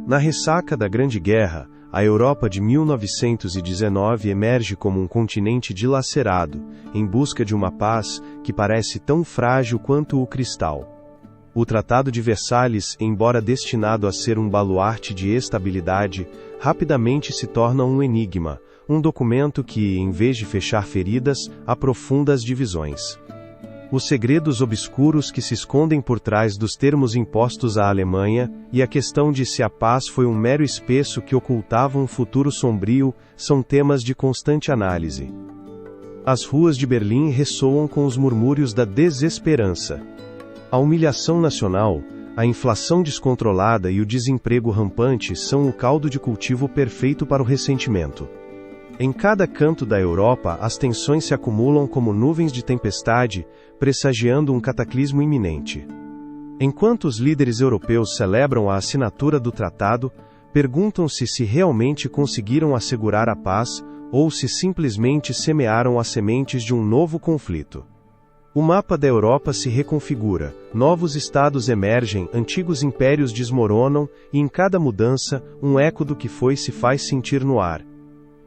Na ressaca da Grande Guerra, a Europa de 1919 emerge como um continente dilacerado, em busca de uma paz que parece tão frágil quanto o cristal. O Tratado de Versalhes, embora destinado a ser um baluarte de estabilidade, rapidamente se torna um enigma, um documento que, em vez de fechar feridas, aprofunda as divisões. Os segredos obscuros que se escondem por trás dos termos impostos à Alemanha, e a questão de se a paz foi um mero espesso que ocultava um futuro sombrio, são temas de constante análise. As ruas de Berlim ressoam com os murmúrios da desesperança. A humilhação nacional, a inflação descontrolada e o desemprego rampante são o caldo de cultivo perfeito para o ressentimento. Em cada canto da Europa, as tensões se acumulam como nuvens de tempestade, pressagiando um cataclismo iminente. Enquanto os líderes europeus celebram a assinatura do tratado, perguntam-se se realmente conseguiram assegurar a paz, ou se simplesmente semearam as sementes de um novo conflito. O mapa da Europa se reconfigura, novos estados emergem, antigos impérios desmoronam, e em cada mudança, um eco do que foi se faz sentir no ar.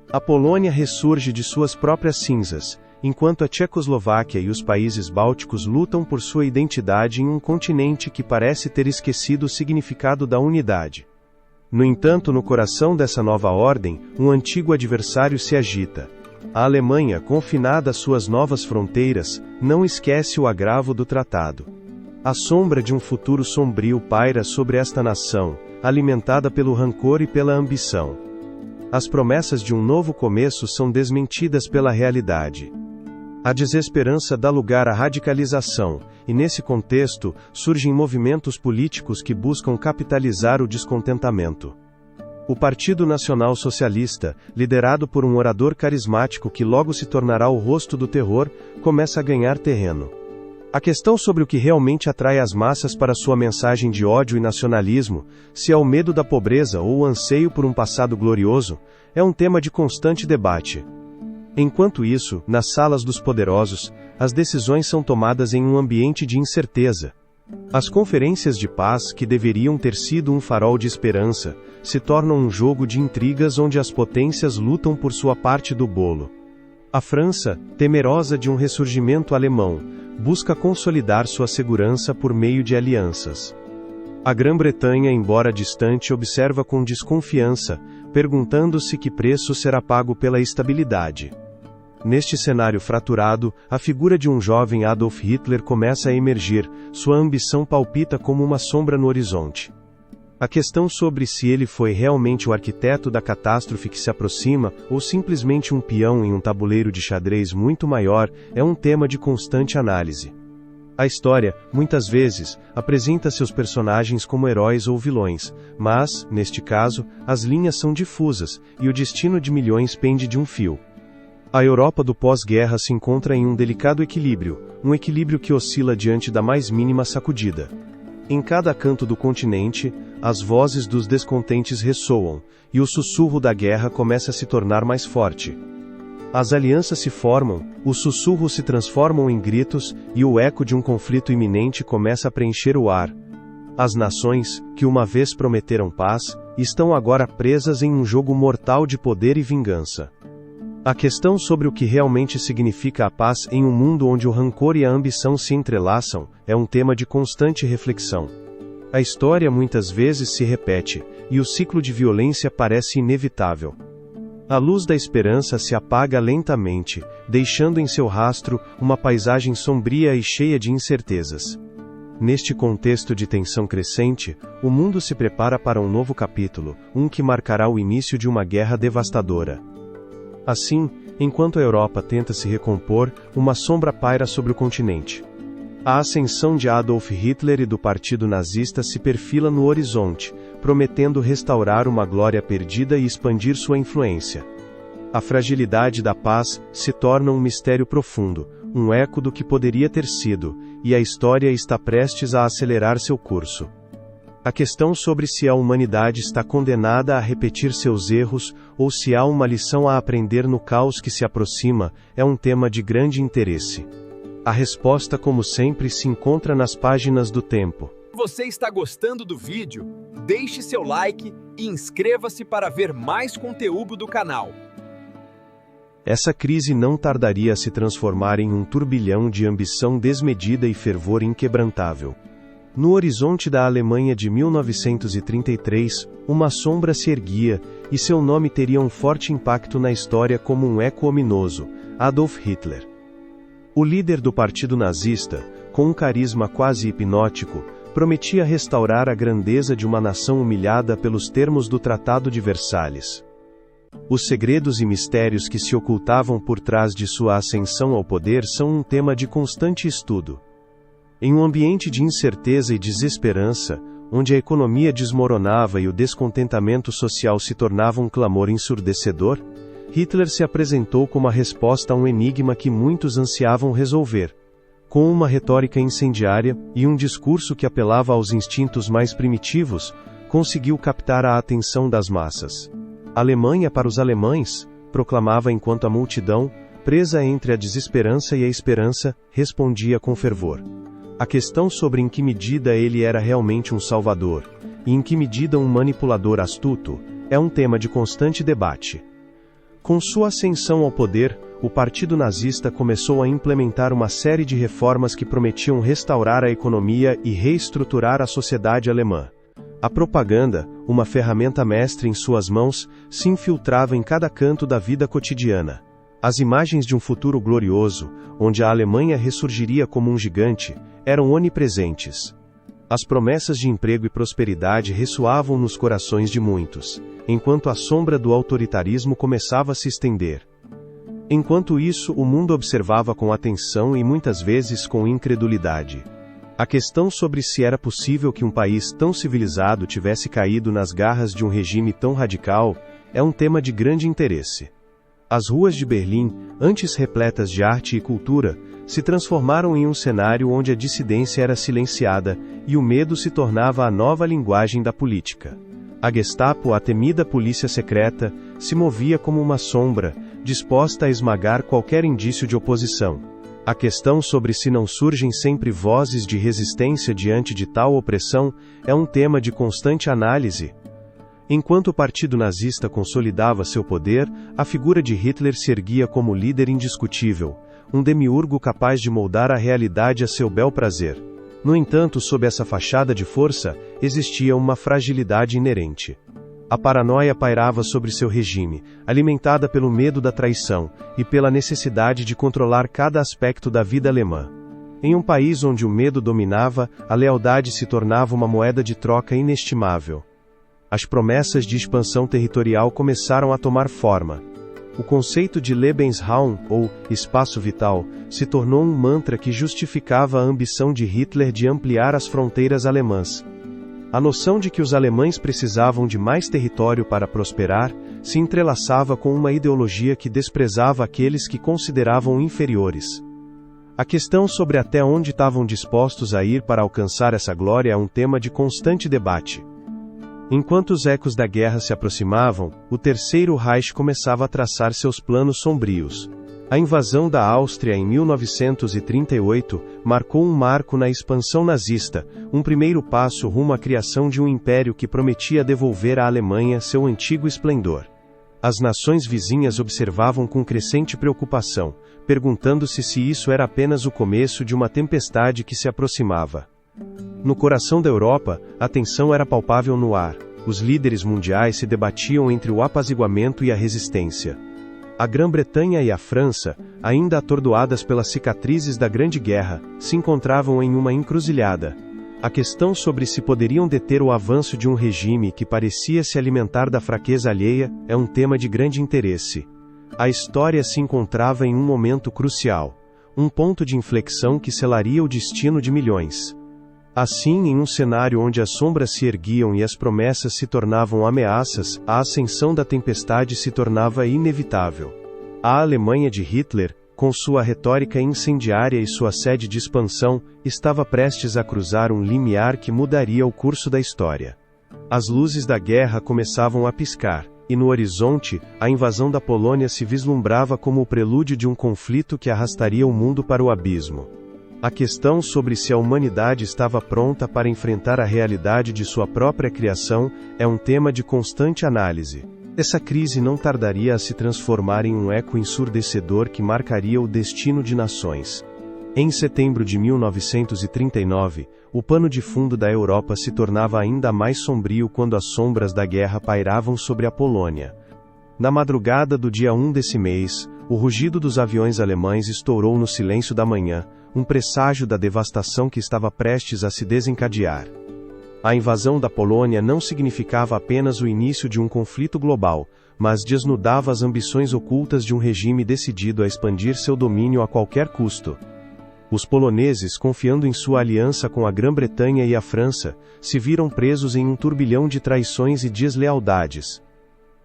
A Polônia ressurge de suas próprias cinzas, enquanto a Tchecoslováquia e os países bálticos lutam por sua identidade em um continente que parece ter esquecido o significado da unidade. No entanto, no coração dessa nova ordem, um antigo adversário se agita. A Alemanha, confinada às suas novas fronteiras, não esquece o agravo do tratado. A sombra de um futuro sombrio paira sobre esta nação, alimentada pelo rancor e pela ambição. As promessas de um novo começo são desmentidas pela realidade. A desesperança dá lugar à radicalização, e nesse contexto, surgem movimentos políticos que buscam capitalizar o descontentamento. O Partido Nacional Socialista, liderado por um orador carismático que logo se tornará o rosto do terror, começa a ganhar terreno. A questão sobre o que realmente atrai as massas para sua mensagem de ódio e nacionalismo, se é o medo da pobreza ou o anseio por um passado glorioso, é um tema de constante debate. Enquanto isso, nas salas dos poderosos, as decisões são tomadas em um ambiente de incerteza. As conferências de paz, que deveriam ter sido um farol de esperança, se tornam um jogo de intrigas onde as potências lutam por sua parte do bolo. A França, temerosa de um ressurgimento alemão, busca consolidar sua segurança por meio de alianças. A Grã-Bretanha, embora distante, observa com desconfiança, perguntando-se que preço será pago pela estabilidade. Neste cenário fraturado, a figura de um jovem Adolf Hitler começa a emergir, sua ambição palpita como uma sombra no horizonte. A questão sobre se ele foi realmente o arquiteto da catástrofe que se aproxima, ou simplesmente um peão em um tabuleiro de xadrez muito maior, é um tema de constante análise. A história, muitas vezes, apresenta seus personagens como heróis ou vilões, mas, neste caso, as linhas são difusas, e o destino de milhões pende de um fio. A Europa do pós-guerra se encontra em um delicado equilíbrio, um equilíbrio que oscila diante da mais mínima sacudida. Em cada canto do continente, as vozes dos descontentes ressoam, e o sussurro da guerra começa a se tornar mais forte. As alianças se formam, os sussurros se transformam em gritos, e o eco de um conflito iminente começa a preencher o ar. As nações, que uma vez prometeram paz, estão agora presas em um jogo mortal de poder e vingança. A questão sobre o que realmente significa a paz em um mundo onde o rancor e a ambição se entrelaçam, é um tema de constante reflexão. A história muitas vezes se repete, e o ciclo de violência parece inevitável. A luz da esperança se apaga lentamente, deixando em seu rastro uma paisagem sombria e cheia de incertezas. Neste contexto de tensão crescente, o mundo se prepara para um novo capítulo, um que marcará o início de uma guerra devastadora. Assim, enquanto a Europa tenta se recompor, uma sombra paira sobre o continente. A ascensão de Adolf Hitler e do Partido Nazista se perfila no horizonte, prometendo restaurar uma glória perdida e expandir sua influência. A fragilidade da paz se torna um mistério profundo, um eco do que poderia ter sido, e a história está prestes a acelerar seu curso. A questão sobre se a humanidade está condenada a repetir seus erros, ou se há uma lição a aprender no caos que se aproxima, é um tema de grande interesse. A resposta, como sempre, se encontra nas páginas do Tempo. Você está gostando do vídeo? Deixe seu like e inscreva-se para ver mais conteúdo do canal. Essa crise não tardaria a se transformar em um turbilhão de ambição desmedida e fervor inquebrantável. No horizonte da Alemanha de 1933, uma sombra se erguia, e seu nome teria um forte impacto na história como um eco ominoso: Adolf Hitler. O líder do partido nazista, com um carisma quase hipnótico, prometia restaurar a grandeza de uma nação humilhada pelos termos do Tratado de Versalhes. Os segredos e mistérios que se ocultavam por trás de sua ascensão ao poder são um tema de constante estudo. Em um ambiente de incerteza e desesperança, onde a economia desmoronava e o descontentamento social se tornava um clamor ensurdecedor, Hitler se apresentou como a resposta a um enigma que muitos ansiavam resolver. Com uma retórica incendiária e um discurso que apelava aos instintos mais primitivos, conseguiu captar a atenção das massas. Alemanha para os alemães, proclamava enquanto a multidão, presa entre a desesperança e a esperança, respondia com fervor. A questão sobre em que medida ele era realmente um salvador, e em que medida um manipulador astuto, é um tema de constante debate. Com sua ascensão ao poder, o Partido Nazista começou a implementar uma série de reformas que prometiam restaurar a economia e reestruturar a sociedade alemã. A propaganda, uma ferramenta mestre em suas mãos, se infiltrava em cada canto da vida cotidiana. As imagens de um futuro glorioso, onde a Alemanha ressurgiria como um gigante, eram onipresentes. As promessas de emprego e prosperidade ressoavam nos corações de muitos, enquanto a sombra do autoritarismo começava a se estender. Enquanto isso, o mundo observava com atenção e muitas vezes com incredulidade. A questão sobre se era possível que um país tão civilizado tivesse caído nas garras de um regime tão radical, é um tema de grande interesse. As ruas de Berlim, antes repletas de arte e cultura, se transformaram em um cenário onde a dissidência era silenciada, e o medo se tornava a nova linguagem da política. A Gestapo, a temida polícia secreta, se movia como uma sombra, disposta a esmagar qualquer indício de oposição. A questão sobre se não surgem sempre vozes de resistência diante de tal opressão, é um tema de constante análise. Enquanto o Partido Nazista consolidava seu poder, a figura de Hitler se erguia como líder indiscutível, um demiurgo capaz de moldar a realidade a seu bel prazer. No entanto, sob essa fachada de força, existia uma fragilidade inerente. A paranoia pairava sobre seu regime, alimentada pelo medo da traição, e pela necessidade de controlar cada aspecto da vida alemã. Em um país onde o medo dominava, a lealdade se tornava uma moeda de troca inestimável. As promessas de expansão territorial começaram a tomar forma. O conceito de Lebensraum, ou espaço vital, se tornou um mantra que justificava a ambição de Hitler de ampliar as fronteiras alemãs. A noção de que os alemães precisavam de mais território para prosperar, se entrelaçava com uma ideologia que desprezava aqueles que consideravam inferiores. A questão sobre até onde estavam dispostos a ir para alcançar essa glória é um tema de constante debate. Enquanto os ecos da guerra se aproximavam, o Terceiro Reich começava a traçar seus planos sombrios. A invasão da Áustria em 1938 marcou um marco na expansão nazista, um primeiro passo rumo à criação de um império que prometia devolver à Alemanha seu antigo esplendor. As nações vizinhas observavam com crescente preocupação, perguntando-se se isso era apenas o começo de uma tempestade que se aproximava. No coração da Europa, a tensão era palpável no ar. Os líderes mundiais se debatiam entre o apaziguamento e a resistência. A Grã-Bretanha e a França, ainda atordoadas pelas cicatrizes da Grande Guerra, se encontravam em uma encruzilhada. A questão sobre se poderiam deter o avanço de um regime que parecia se alimentar da fraqueza alheia é um tema de grande interesse. A história se encontrava em um momento crucial, um ponto de inflexão que selaria o destino de milhões. Assim, em um cenário onde as sombras se erguiam e as promessas se tornavam ameaças, a ascensão da tempestade se tornava inevitável. A Alemanha de Hitler, com sua retórica incendiária e sua sede de expansão, estava prestes a cruzar um limiar que mudaria o curso da história. As luzes da guerra começavam a piscar, e no horizonte, a invasão da Polônia se vislumbrava como o prelúdio de um conflito que arrastaria o mundo para o abismo. A questão sobre se a humanidade estava pronta para enfrentar a realidade de sua própria criação é um tema de constante análise. Essa crise não tardaria a se transformar em um eco ensurdecedor que marcaria o destino de nações. Em setembro de 1939, o pano de fundo da Europa se tornava ainda mais sombrio quando as sombras da guerra pairavam sobre a Polônia. Na madrugada do dia 1 desse mês, o rugido dos aviões alemães estourou no silêncio da manhã, um presságio da devastação que estava prestes a se desencadear. A invasão da Polônia não significava apenas o início de um conflito global, mas desnudava as ambições ocultas de um regime decidido a expandir seu domínio a qualquer custo. Os poloneses, confiando em sua aliança com a Grã-Bretanha e a França, se viram presos em um turbilhão de traições e deslealdades.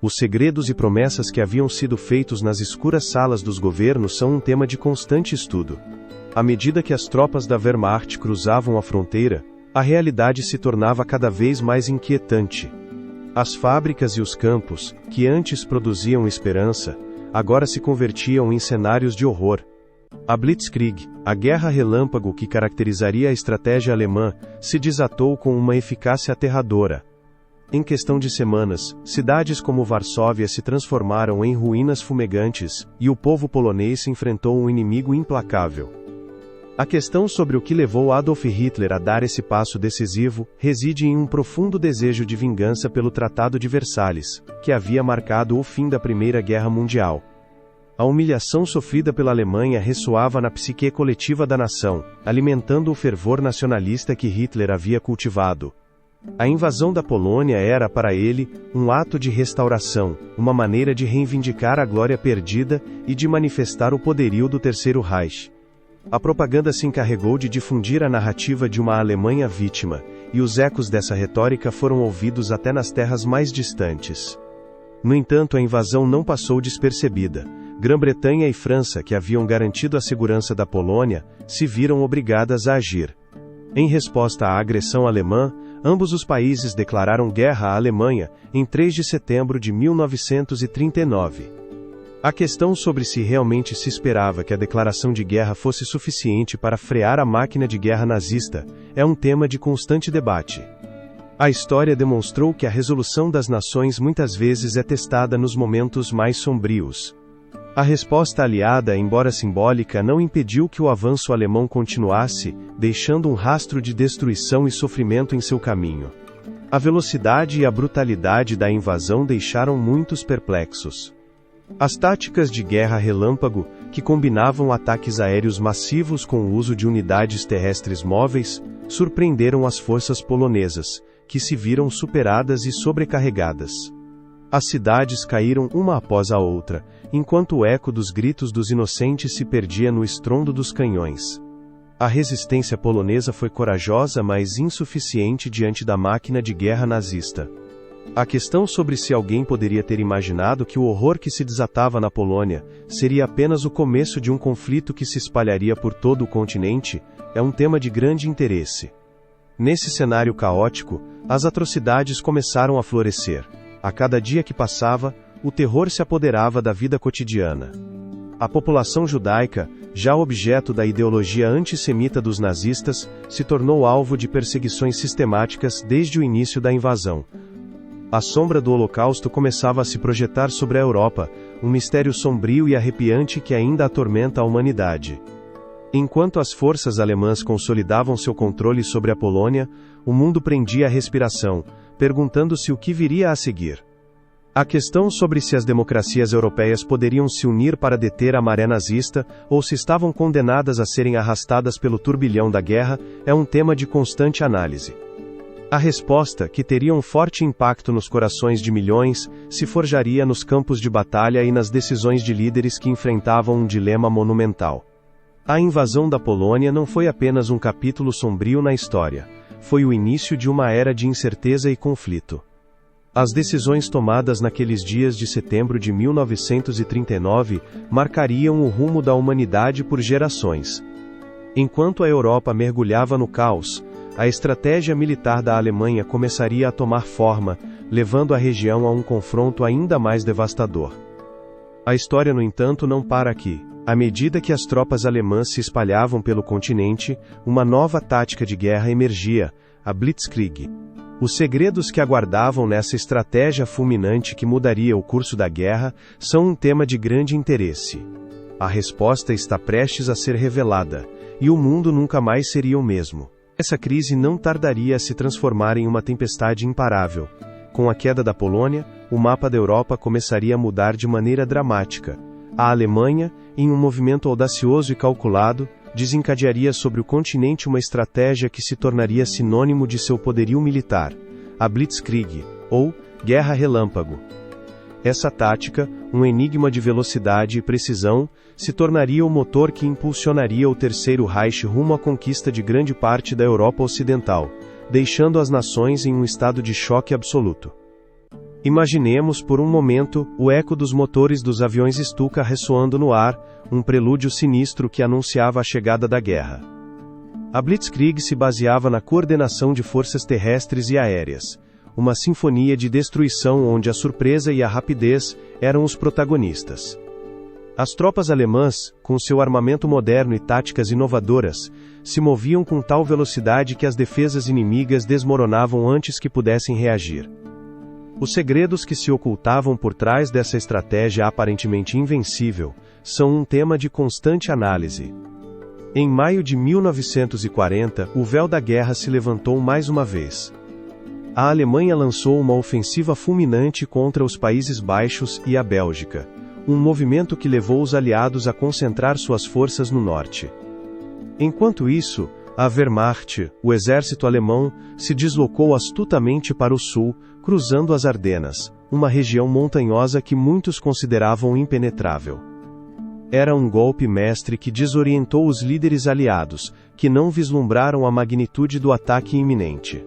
Os segredos e promessas que haviam sido feitos nas escuras salas dos governos são um tema de constante estudo. À medida que as tropas da Wehrmacht cruzavam a fronteira, a realidade se tornava cada vez mais inquietante. As fábricas e os campos, que antes produziam esperança, agora se convertiam em cenários de horror. A Blitzkrieg, a guerra relâmpago que caracterizaria a estratégia alemã, se desatou com uma eficácia aterradora. Em questão de semanas, cidades como Varsóvia se transformaram em ruínas fumegantes, e o povo polonês enfrentou um inimigo implacável. A questão sobre o que levou Adolf Hitler a dar esse passo decisivo reside em um profundo desejo de vingança pelo Tratado de Versalhes, que havia marcado o fim da Primeira Guerra Mundial. A humilhação sofrida pela Alemanha ressoava na psique coletiva da nação, alimentando o fervor nacionalista que Hitler havia cultivado. A invasão da Polônia era, para ele, um ato de restauração, uma maneira de reivindicar a glória perdida e de manifestar o poderio do Terceiro Reich. A propaganda se encarregou de difundir a narrativa de uma Alemanha vítima, e os ecos dessa retórica foram ouvidos até nas terras mais distantes. No entanto, a invasão não passou despercebida. Grã-Bretanha e França, que haviam garantido a segurança da Polônia, se viram obrigadas a agir. Em resposta à agressão alemã, ambos os países declararam guerra à Alemanha, em 3 de setembro de 1939. A questão sobre se realmente se esperava que a declaração de guerra fosse suficiente para frear a máquina de guerra nazista, é um tema de constante debate. A história demonstrou que a resolução das nações muitas vezes é testada nos momentos mais sombrios. A resposta aliada, embora simbólica, não impediu que o avanço alemão continuasse, deixando um rastro de destruição e sofrimento em seu caminho. A velocidade e a brutalidade da invasão deixaram muitos perplexos. As táticas de guerra relâmpago, que combinavam ataques aéreos massivos com o uso de unidades terrestres móveis, surpreenderam as forças polonesas, que se viram superadas e sobrecarregadas. As cidades caíram uma após a outra, enquanto o eco dos gritos dos inocentes se perdia no estrondo dos canhões. A resistência polonesa foi corajosa, mas insuficiente diante da máquina de guerra nazista. A questão sobre se alguém poderia ter imaginado que o horror que se desatava na Polônia seria apenas o começo de um conflito que se espalharia por todo o continente, é um tema de grande interesse. Nesse cenário caótico, as atrocidades começaram a florescer. A cada dia que passava, o terror se apoderava da vida cotidiana. A população judaica, já objeto da ideologia antissemita dos nazistas, se tornou alvo de perseguições sistemáticas desde o início da invasão. A sombra do Holocausto começava a se projetar sobre a Europa, um mistério sombrio e arrepiante que ainda atormenta a humanidade. Enquanto as forças alemãs consolidavam seu controle sobre a Polônia, o mundo prendia a respiração, perguntando-se o que viria a seguir. A questão sobre se as democracias europeias poderiam se unir para deter a maré nazista, ou se estavam condenadas a serem arrastadas pelo turbilhão da guerra, é um tema de constante análise. A resposta, que teria um forte impacto nos corações de milhões, se forjaria nos campos de batalha e nas decisões de líderes que enfrentavam um dilema monumental. A invasão da Polônia não foi apenas um capítulo sombrio na história, foi o início de uma era de incerteza e conflito. As decisões tomadas naqueles dias de setembro de 1939 marcariam o rumo da humanidade por gerações. Enquanto a Europa mergulhava no caos, a estratégia militar da Alemanha começaria a tomar forma, levando a região a um confronto ainda mais devastador. A história, no entanto, não para aqui. À medida que as tropas alemãs se espalhavam pelo continente, uma nova tática de guerra emergia, a Blitzkrieg. Os segredos que aguardavam nessa estratégia fulminante que mudaria o curso da guerra são um tema de grande interesse. A resposta está prestes a ser revelada, e o mundo nunca mais seria o mesmo. Essa crise não tardaria a se transformar em uma tempestade imparável. Com a queda da Polônia, o mapa da Europa começaria a mudar de maneira dramática. A Alemanha, em um movimento audacioso e calculado, desencadearia sobre o continente uma estratégia que se tornaria sinônimo de seu poderio militar, a Blitzkrieg, ou Guerra Relâmpago. Essa tática, um enigma de velocidade e precisão, se tornaria o motor que impulsionaria o Terceiro Reich rumo à conquista de grande parte da Europa Ocidental, deixando as nações em um estado de choque absoluto. Imaginemos por um momento o eco dos motores dos aviões Stuka ressoando no ar, um prelúdio sinistro que anunciava a chegada da guerra. A Blitzkrieg se baseava na coordenação de forças terrestres e aéreas, uma sinfonia de destruição onde a surpresa e a rapidez eram os protagonistas. As tropas alemãs, com seu armamento moderno e táticas inovadoras, se moviam com tal velocidade que as defesas inimigas desmoronavam antes que pudessem reagir. Os segredos que se ocultavam por trás dessa estratégia aparentemente invencível são um tema de constante análise. Em maio de 1940, o véu da guerra se levantou mais uma vez. A Alemanha lançou uma ofensiva fulminante contra os Países Baixos e a Bélgica, um movimento que levou os aliados a concentrar suas forças no norte. Enquanto isso, a Wehrmacht, o exército alemão, se deslocou astutamente para o sul, cruzando as Ardenas, uma região montanhosa que muitos consideravam impenetrável. Era um golpe mestre que desorientou os líderes aliados, que não vislumbraram a magnitude do ataque iminente.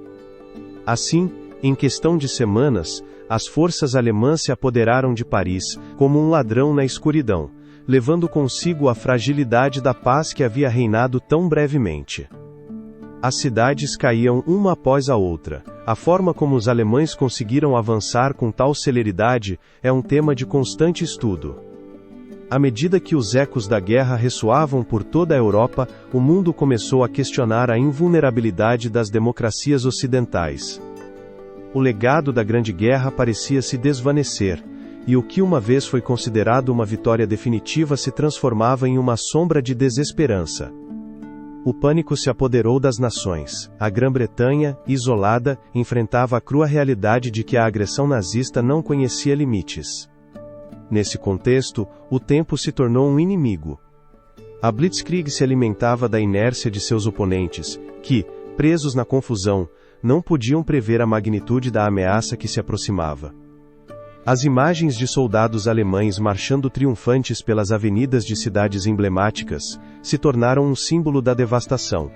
Assim, em questão de semanas, as forças alemãs se apoderaram de Paris, como um ladrão na escuridão, levando consigo a fragilidade da paz que havia reinado tão brevemente. As cidades caíam uma após a outra. A forma como os alemães conseguiram avançar com tal celeridade é um tema de constante estudo. À medida que os ecos da guerra ressoavam por toda a Europa, o mundo começou a questionar a invulnerabilidade das democracias ocidentais. O legado da Grande Guerra parecia se desvanecer, e o que uma vez foi considerado uma vitória definitiva se transformava em uma sombra de desesperança. O pânico se apoderou das nações. A Grã-Bretanha, isolada, enfrentava a crua realidade de que a agressão nazista não conhecia limites. Nesse contexto, o tempo se tornou um inimigo. A Blitzkrieg se alimentava da inércia de seus oponentes, que, presos na confusão, não podiam prever a magnitude da ameaça que se aproximava. As imagens de soldados alemães marchando triunfantes pelas avenidas de cidades emblemáticas se tornaram um símbolo da devastação.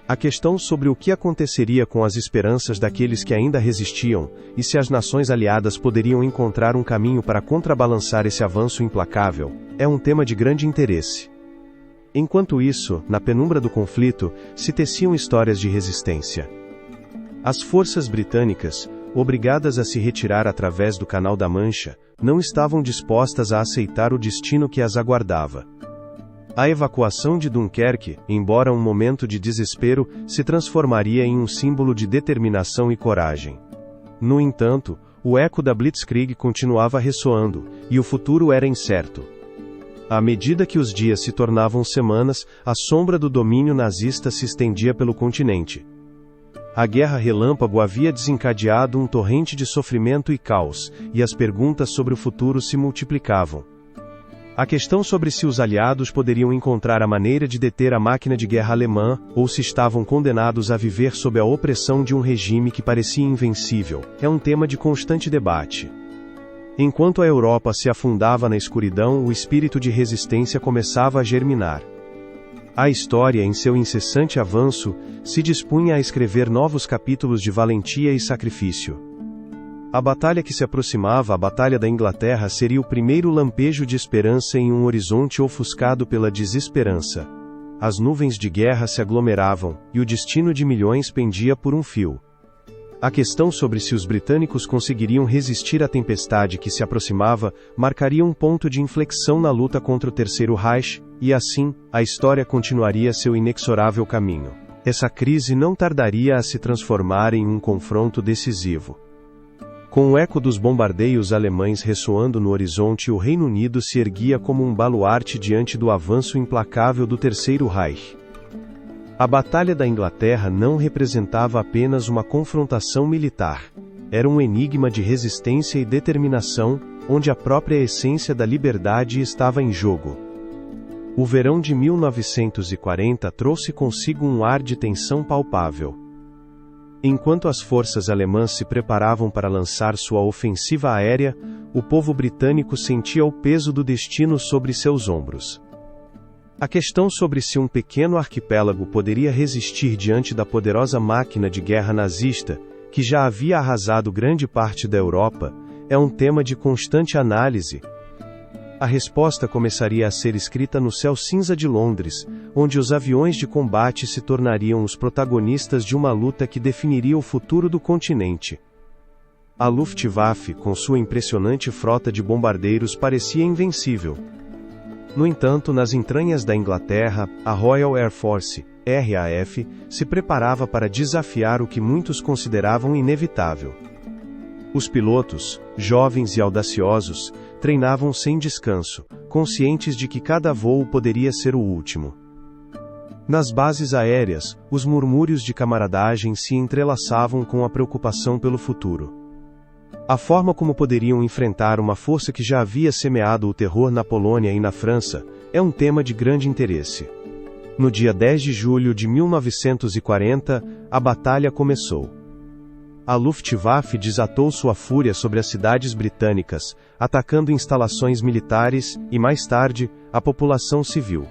A questão sobre o que aconteceria com as esperanças daqueles que ainda resistiam, e se as nações aliadas poderiam encontrar um caminho para contrabalançar esse avanço implacável, é um tema de grande interesse. Enquanto isso, na penumbra do conflito, se teciam histórias de resistência. As forças britânicas, obrigadas a se retirar através do Canal da Mancha, não estavam dispostas a aceitar o destino que as aguardava. A evacuação de Dunkerque, embora um momento de desespero, se transformaria em um símbolo de determinação e coragem. No entanto, o eco da Blitzkrieg continuava ressoando, e o futuro era incerto. À medida que os dias se tornavam semanas, a sombra do domínio nazista se estendia pelo continente. A Guerra Relâmpago havia desencadeado um torrente de sofrimento e caos, e as perguntas sobre o futuro se multiplicavam. A questão sobre se os aliados poderiam encontrar a maneira de deter a máquina de guerra alemã, ou se estavam condenados a viver sob a opressão de um regime que parecia invencível, é um tema de constante debate. Enquanto a Europa se afundava na escuridão, o espírito de resistência começava a germinar. A história, em seu incessante avanço, se dispunha a escrever novos capítulos de valentia e sacrifício. A batalha que se aproximava, a Batalha da Inglaterra, seria o primeiro lampejo de esperança em um horizonte ofuscado pela desesperança. As nuvens de guerra se aglomeravam, e o destino de milhões pendia por um fio. A questão sobre se os britânicos conseguiriam resistir à tempestade que se aproximava marcaria um ponto de inflexão na luta contra o Terceiro Reich, e assim, a história continuaria seu inexorável caminho. Essa crise não tardaria a se transformar em um confronto decisivo. Com o eco dos bombardeios alemães ressoando no horizonte, o Reino Unido se erguia como um baluarte diante do avanço implacável do Terceiro Reich. A Batalha da Inglaterra não representava apenas uma confrontação militar. Era um enigma de resistência e determinação, onde a própria essência da liberdade estava em jogo. O verão de 1940 trouxe consigo um ar de tensão palpável. Enquanto as forças alemãs se preparavam para lançar sua ofensiva aérea, o povo britânico sentia o peso do destino sobre seus ombros. A questão sobre se um pequeno arquipélago poderia resistir diante da poderosa máquina de guerra nazista, que já havia arrasado grande parte da Europa, é um tema de constante análise. A resposta começaria a ser escrita no céu cinza de Londres, onde os aviões de combate se tornariam os protagonistas de uma luta que definiria o futuro do continente. A Luftwaffe, com sua impressionante frota de bombardeiros, parecia invencível. No entanto, nas entranhas da Inglaterra, a Royal Air Force, RAF, se preparava para desafiar o que muitos consideravam inevitável. Os pilotos, jovens e audaciosos, treinavam sem descanso, conscientes de que cada voo poderia ser o último. Nas bases aéreas, os murmúrios de camaradagem se entrelaçavam com a preocupação pelo futuro. A forma como poderiam enfrentar uma força que já havia semeado o terror na Polônia e na França é um tema de grande interesse. No dia 10 de julho de 1940, a batalha começou. A Luftwaffe desatou sua fúria sobre as cidades britânicas, atacando instalações militares e, mais tarde, a população civil.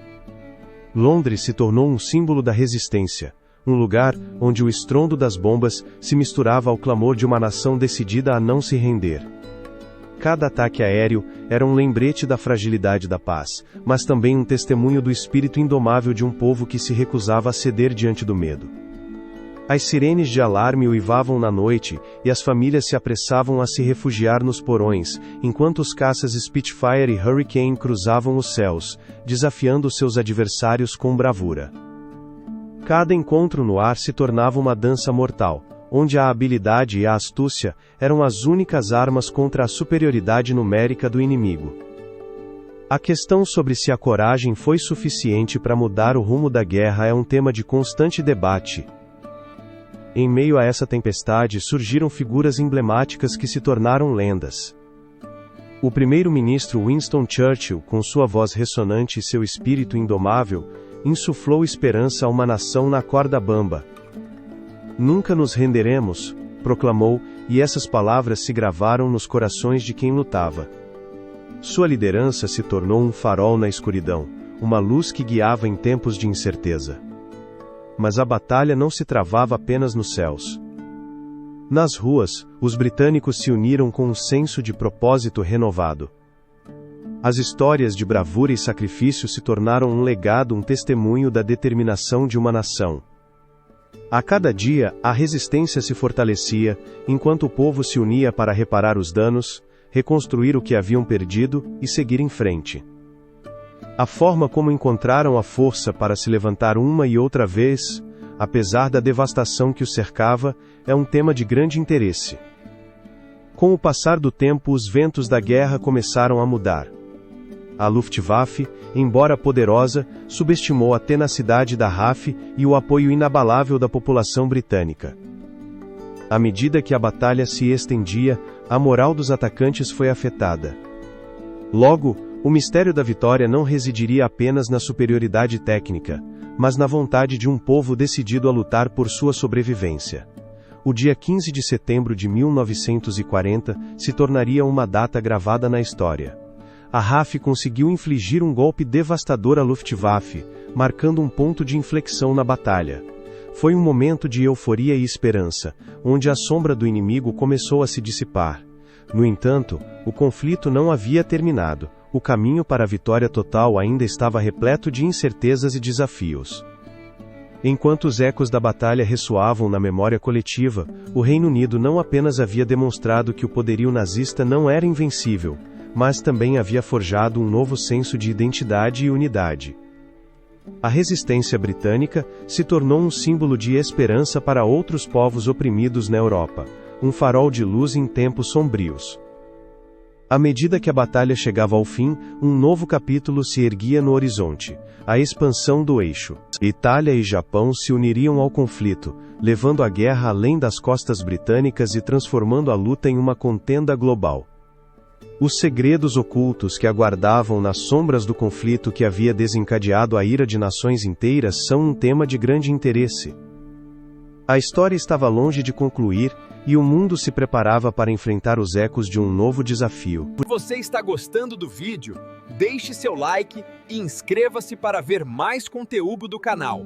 Londres se tornou um símbolo da resistência, um lugar onde o estrondo das bombas se misturava ao clamor de uma nação decidida a não se render. Cada ataque aéreo era um lembrete da fragilidade da paz, mas também um testemunho do espírito indomável de um povo que se recusava a ceder diante do medo. As sirenes de alarme uivavam na noite, e as famílias se apressavam a se refugiar nos porões, enquanto os caças Spitfire e Hurricane cruzavam os céus, desafiando seus adversários com bravura. Cada encontro no ar se tornava uma dança mortal, onde a habilidade e a astúcia eram as únicas armas contra a superioridade numérica do inimigo. A questão sobre se a coragem foi suficiente para mudar o rumo da guerra é um tema de constante debate. Em meio a essa tempestade surgiram figuras emblemáticas que se tornaram lendas. O primeiro-ministro Winston Churchill, com sua voz ressonante e seu espírito indomável, insuflou esperança a uma nação na corda bamba. "Nunca nos renderemos", proclamou, e essas palavras se gravaram nos corações de quem lutava. Sua liderança se tornou um farol na escuridão, uma luz que guiava em tempos de incerteza. Mas a batalha não se travava apenas nos céus. Nas ruas, os britânicos se uniram com um senso de propósito renovado. As histórias de bravura e sacrifício se tornaram um legado, um testemunho da determinação de uma nação. A cada dia, a resistência se fortalecia, enquanto o povo se unia para reparar os danos, reconstruir o que haviam perdido e seguir em frente. A forma como encontraram a força para se levantar uma e outra vez, apesar da devastação que os cercava, é um tema de grande interesse. Com o passar do tempo, os ventos da guerra começaram a mudar. A Luftwaffe, embora poderosa, subestimou a tenacidade da RAF e o apoio inabalável da população britânica. À medida que a batalha se estendia, a moral dos atacantes foi afetada. Logo, o mistério da vitória não residiria apenas na superioridade técnica, mas na vontade de um povo decidido a lutar por sua sobrevivência. O dia 15 de setembro de 1940 se tornaria uma data gravada na história. A RAF conseguiu infligir um golpe devastador à Luftwaffe, marcando um ponto de inflexão na batalha. Foi um momento de euforia e esperança, onde a sombra do inimigo começou a se dissipar. No entanto, o conflito não havia terminado. O caminho para a vitória total ainda estava repleto de incertezas e desafios. Enquanto os ecos da batalha ressoavam na memória coletiva, o Reino Unido não apenas havia demonstrado que o poderio nazista não era invencível, mas também havia forjado um novo senso de identidade e unidade. A resistência britânica se tornou um símbolo de esperança para outros povos oprimidos na Europa, um farol de luz em tempos sombrios. À medida que a batalha chegava ao fim, um novo capítulo se erguia no horizonte: a expansão do eixo. Itália e Japão se uniriam ao conflito, levando a guerra além das costas britânicas e transformando a luta em uma contenda global. Os segredos ocultos que aguardavam nas sombras do conflito que havia desencadeado a ira de nações inteiras são um tema de grande interesse. A história estava longe de concluir, e o mundo se preparava para enfrentar os ecos de um novo desafio. Se você está gostando do vídeo, deixe seu like e inscreva-se para ver mais conteúdo do canal.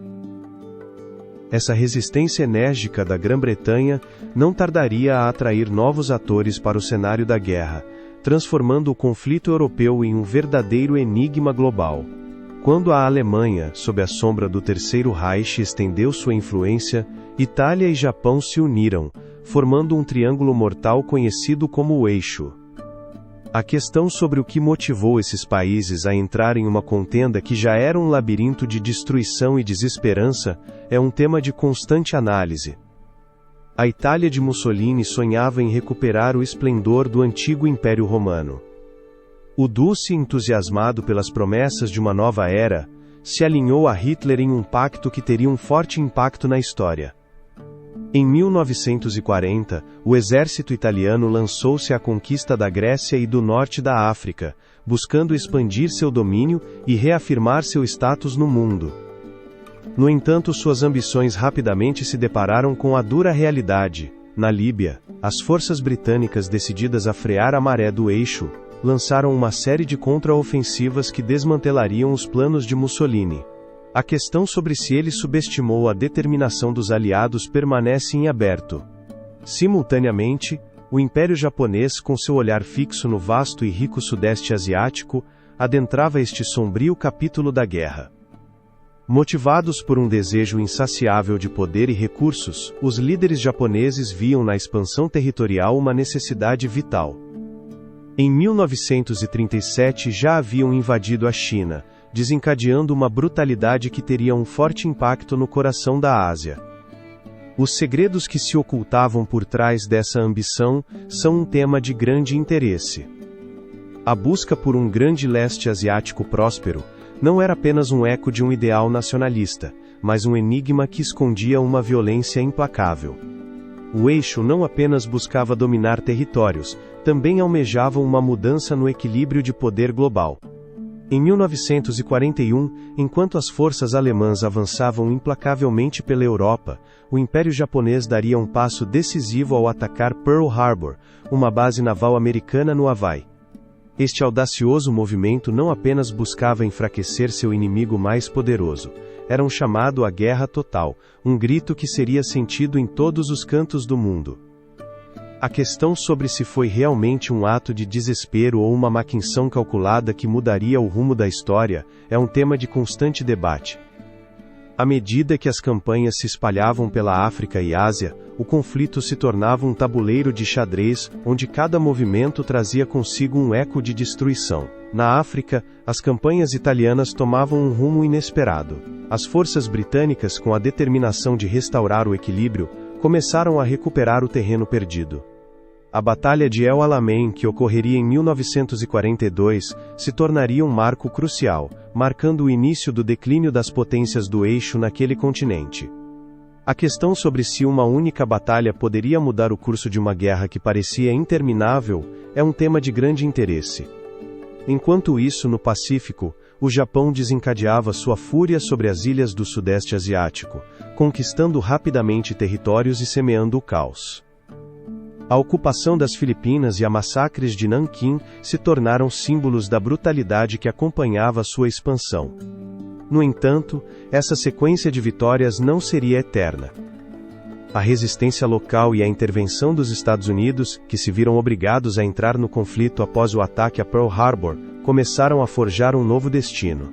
Essa resistência enérgica da Grã-Bretanha não tardaria a atrair novos atores para o cenário da guerra, transformando o conflito europeu em um verdadeiro enigma global. Quando a Alemanha, sob a sombra do Terceiro Reich, estendeu sua influência, Itália e Japão se uniram, formando um triângulo mortal conhecido como o Eixo. A questão sobre o que motivou esses países a entrar em uma contenda que já era um labirinto de destruição e desesperança é um tema de constante análise. A Itália de Mussolini sonhava em recuperar o esplendor do antigo Império Romano. O Duce, entusiasmado pelas promessas de uma nova era, se alinhou a Hitler em um pacto que teria um forte impacto na história. Em 1940, o exército italiano lançou-se à conquista da Grécia e do norte da África, buscando expandir seu domínio e reafirmar seu status no mundo. No entanto, suas ambições rapidamente se depararam com a dura realidade. Na Líbia, as forças britânicas, decididas a frear a maré do Eixo, lançaram uma série de contra-ofensivas que desmantelariam os planos de Mussolini. A questão sobre se ele subestimou a determinação dos aliados permanece em aberto. Simultaneamente, o Império Japonês, com seu olhar fixo no vasto e rico Sudeste Asiático, adentrava este sombrio capítulo da guerra. Motivados por um desejo insaciável de poder e recursos, os líderes japoneses viam na expansão territorial uma necessidade vital. Em 1937 já haviam invadido a China, desencadeando uma brutalidade que teria um forte impacto no coração da Ásia. Os segredos que se ocultavam por trás dessa ambição são um tema de grande interesse. A busca por um grande leste asiático próspero não era apenas um eco de um ideal nacionalista, mas um enigma que escondia uma violência implacável. O Eixo não apenas buscava dominar territórios, também almejava uma mudança no equilíbrio de poder global. Em 1941, enquanto as forças alemãs avançavam implacavelmente pela Europa, o Império Japonês daria um passo decisivo ao atacar Pearl Harbor, uma base naval americana no Havaí. Este audacioso movimento não apenas buscava enfraquecer seu inimigo mais poderoso, era um chamado à guerra total, um grito que seria sentido em todos os cantos do mundo. A questão sobre se foi realmente um ato de desespero ou uma maquinação calculada que mudaria o rumo da história, é um tema de constante debate. À medida que as campanhas se espalhavam pela África e Ásia, o conflito se tornava um tabuleiro de xadrez, onde cada movimento trazia consigo um eco de destruição. Na África, as campanhas italianas tomavam um rumo inesperado. As forças britânicas, com a determinação de restaurar o equilíbrio, começaram a recuperar o terreno perdido. A Batalha de El Alamein, que ocorreria em 1942, se tornaria um marco crucial, marcando o início do declínio das potências do Eixo naquele continente. A questão sobre se uma única batalha poderia mudar o curso de uma guerra que parecia interminável é um tema de grande interesse. Enquanto isso, no Pacífico, o Japão desencadeava sua fúria sobre as ilhas do Sudeste Asiático, conquistando rapidamente territórios e semeando o caos. A ocupação das Filipinas e a massacres de Nanquim se tornaram símbolos da brutalidade que acompanhava sua expansão. No entanto, essa sequência de vitórias não seria eterna. A resistência local e a intervenção dos Estados Unidos, que se viram obrigados a entrar no conflito após o ataque a Pearl Harbor, começaram a forjar um novo destino.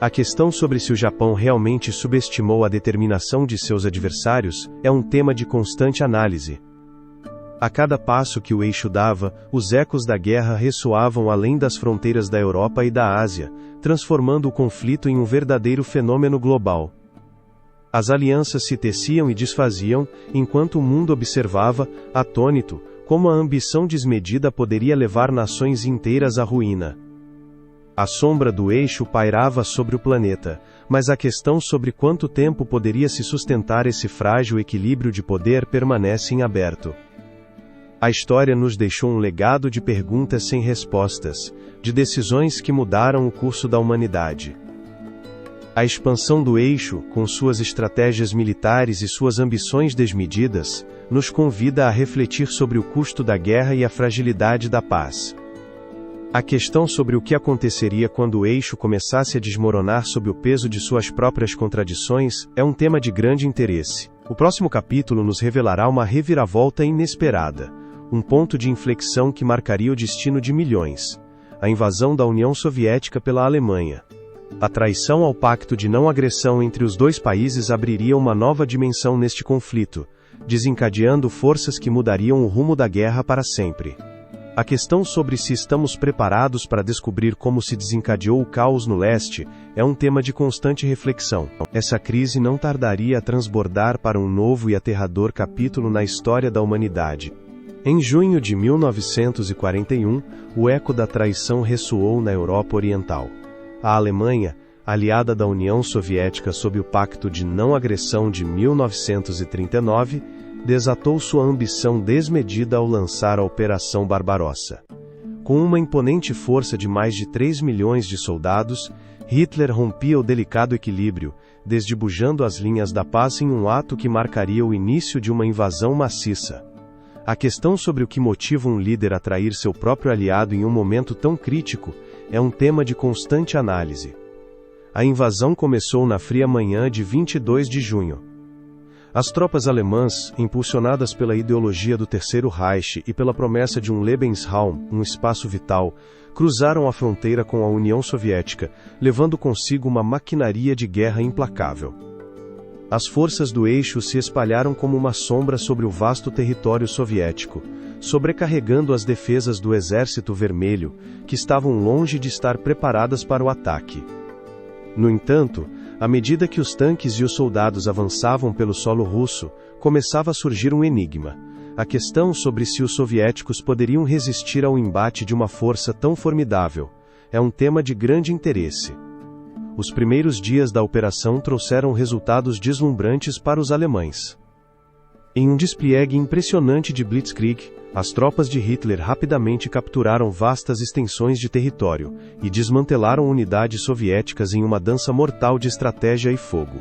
A questão sobre se o Japão realmente subestimou a determinação de seus adversários é um tema de constante análise. A cada passo que o eixo dava, os ecos da guerra ressoavam além das fronteiras da Europa e da Ásia, transformando o conflito em um verdadeiro fenômeno global. As alianças se teciam e desfaziam, enquanto o mundo observava, atônito, como a ambição desmedida poderia levar nações inteiras à ruína. A sombra do eixo pairava sobre o planeta, mas a questão sobre quanto tempo poderia se sustentar esse frágil equilíbrio de poder permanece em aberto. A história nos deixou um legado de perguntas sem respostas, de decisões que mudaram o curso da humanidade. A expansão do eixo, com suas estratégias militares e suas ambições desmedidas, nos convida a refletir sobre o custo da guerra e a fragilidade da paz. A questão sobre o que aconteceria quando o eixo começasse a desmoronar sob o peso de suas próprias contradições é um tema de grande interesse. O próximo capítulo nos revelará uma reviravolta inesperada, um ponto de inflexão que marcaria o destino de milhões: a invasão da União Soviética pela Alemanha. A traição ao pacto de não agressão entre os dois países abriria uma nova dimensão neste conflito, desencadeando forças que mudariam o rumo da guerra para sempre. A questão sobre se estamos preparados para descobrir como se desencadeou o caos no leste é um tema de constante reflexão. Essa crise não tardaria a transbordar para um novo e aterrador capítulo na história da humanidade. Em junho de 1941, o eco da traição ressoou na Europa Oriental. A Alemanha, aliada da União Soviética sob o Pacto de Não Agressão de 1939, desatou sua ambição desmedida ao lançar a Operação Barbarossa. Com uma imponente força de mais de 3 milhões de soldados, Hitler rompia o delicado equilíbrio, desdibujando as linhas da paz em um ato que marcaria o início de uma invasão maciça. A questão sobre o que motiva um líder a trair seu próprio aliado em um momento tão crítico é um tema de constante análise. A invasão começou na fria manhã de 22 de junho. As tropas alemãs, impulsionadas pela ideologia do Terceiro Reich e pela promessa de um Lebensraum, um espaço vital, cruzaram a fronteira com a União Soviética, levando consigo uma maquinaria de guerra implacável. As forças do eixo se espalharam como uma sombra sobre o vasto território soviético, sobrecarregando as defesas do Exército Vermelho, que estavam longe de estar preparadas para o ataque. No entanto, à medida que os tanques e os soldados avançavam pelo solo russo, começava a surgir um enigma: a questão sobre se os soviéticos poderiam resistir ao embate de uma força tão formidável. É um tema de grande interesse. Os primeiros dias da operação trouxeram resultados deslumbrantes para os alemães. Em um despliegue impressionante de blitzkrieg, as tropas de Hitler rapidamente capturaram vastas extensões de território e desmantelaram unidades soviéticas em uma dança mortal de estratégia e fogo.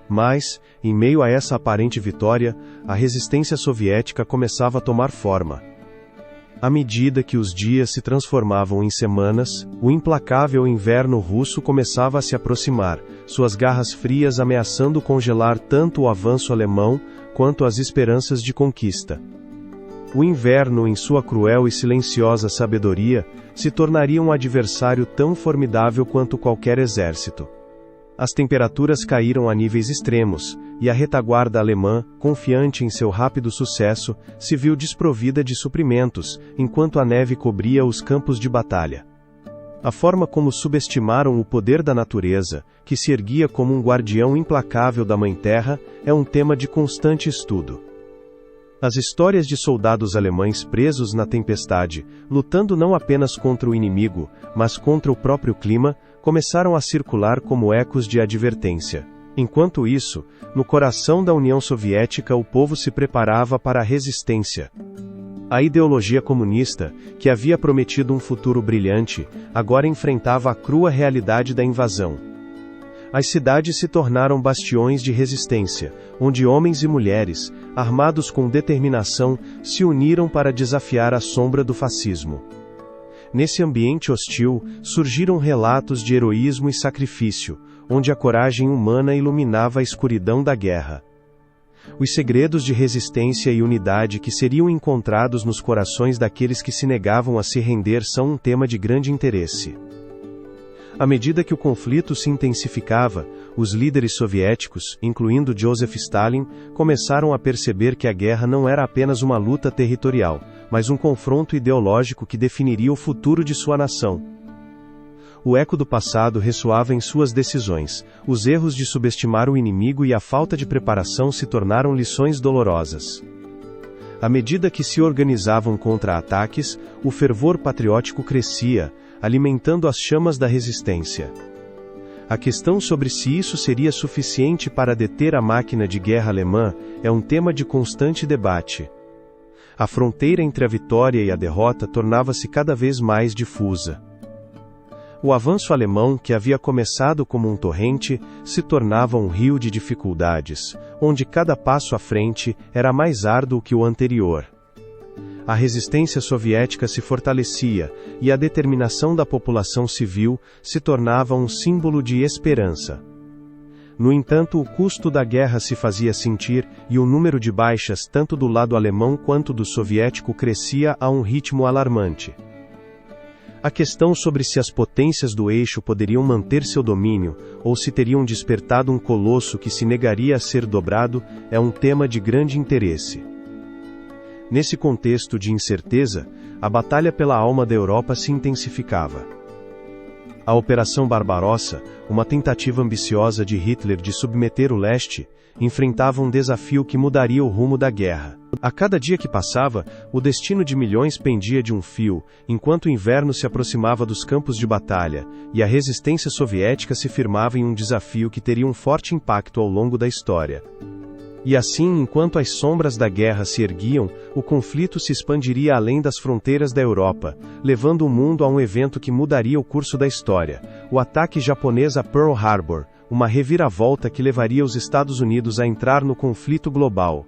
Mas, em meio a essa aparente vitória, a resistência soviética começava a tomar forma. À medida que os dias se transformavam em semanas, o implacável inverno russo começava a se aproximar, suas garras frias ameaçando congelar tanto o avanço alemão quanto as esperanças de conquista. O inverno, em sua cruel e silenciosa sabedoria, se tornaria um adversário tão formidável quanto qualquer exército. As temperaturas caíram a níveis extremos, e a retaguarda alemã, confiante em seu rápido sucesso, se viu desprovida de suprimentos, enquanto a neve cobria os campos de batalha. A forma como subestimaram o poder da natureza, que se erguia como um guardião implacável da Mãe Terra, é um tema de constante estudo. As histórias de soldados alemães presos na tempestade, lutando não apenas contra o inimigo, mas contra o próprio clima, começaram a circular como ecos de advertência. Enquanto isso, no coração da União Soviética o povo se preparava para a resistência. A ideologia comunista, que havia prometido um futuro brilhante, agora enfrentava a crua realidade da invasão. As cidades se tornaram bastiões de resistência, onde homens e mulheres, armados com determinação, se uniram para desafiar a sombra do fascismo. Nesse ambiente hostil, surgiram relatos de heroísmo e sacrifício, onde a coragem humana iluminava a escuridão da guerra. Os segredos de resistência e unidade que seriam encontrados nos corações daqueles que se negavam a se render são um tema de grande interesse. À medida que o conflito se intensificava, os líderes soviéticos, incluindo Joseph Stalin, começaram a perceber que a guerra não era apenas uma luta territorial, mas um confronto ideológico que definiria o futuro de sua nação. O eco do passado ressoava em suas decisões, os erros de subestimar o inimigo e a falta de preparação se tornaram lições dolorosas. À medida que se organizavam contra ataques, o fervor patriótico crescia, alimentando as chamas da resistência. A questão sobre se isso seria suficiente para deter a máquina de guerra alemã é um tema de constante debate. A fronteira entre a vitória e a derrota tornava-se cada vez mais difusa. O avanço alemão, que havia começado como um torrente, se tornava um rio de dificuldades, onde cada passo à frente era mais árduo que o anterior. A resistência soviética se fortalecia, e a determinação da população civil se tornava um símbolo de esperança. No entanto, o custo da guerra se fazia sentir, e o número de baixas tanto do lado alemão quanto do soviético crescia a um ritmo alarmante. A questão sobre se as potências do eixo poderiam manter seu domínio, ou se teriam despertado um colosso que se negaria a ser dobrado, é um tema de grande interesse. Nesse contexto de incerteza, a batalha pela alma da Europa se intensificava. A Operação Barbarossa, uma tentativa ambiciosa de Hitler de submeter o leste, enfrentava um desafio que mudaria o rumo da guerra. A cada dia que passava, o destino de milhões pendia de um fio, enquanto o inverno se aproximava dos campos de batalha, e a resistência soviética se firmava em um desafio que teria um forte impacto ao longo da história. E assim, enquanto as sombras da guerra se erguiam, o conflito se expandiria além das fronteiras da Europa, levando o mundo a um evento que mudaria o curso da história: o ataque japonês a Pearl Harbor, uma reviravolta que levaria os Estados Unidos a entrar no conflito global.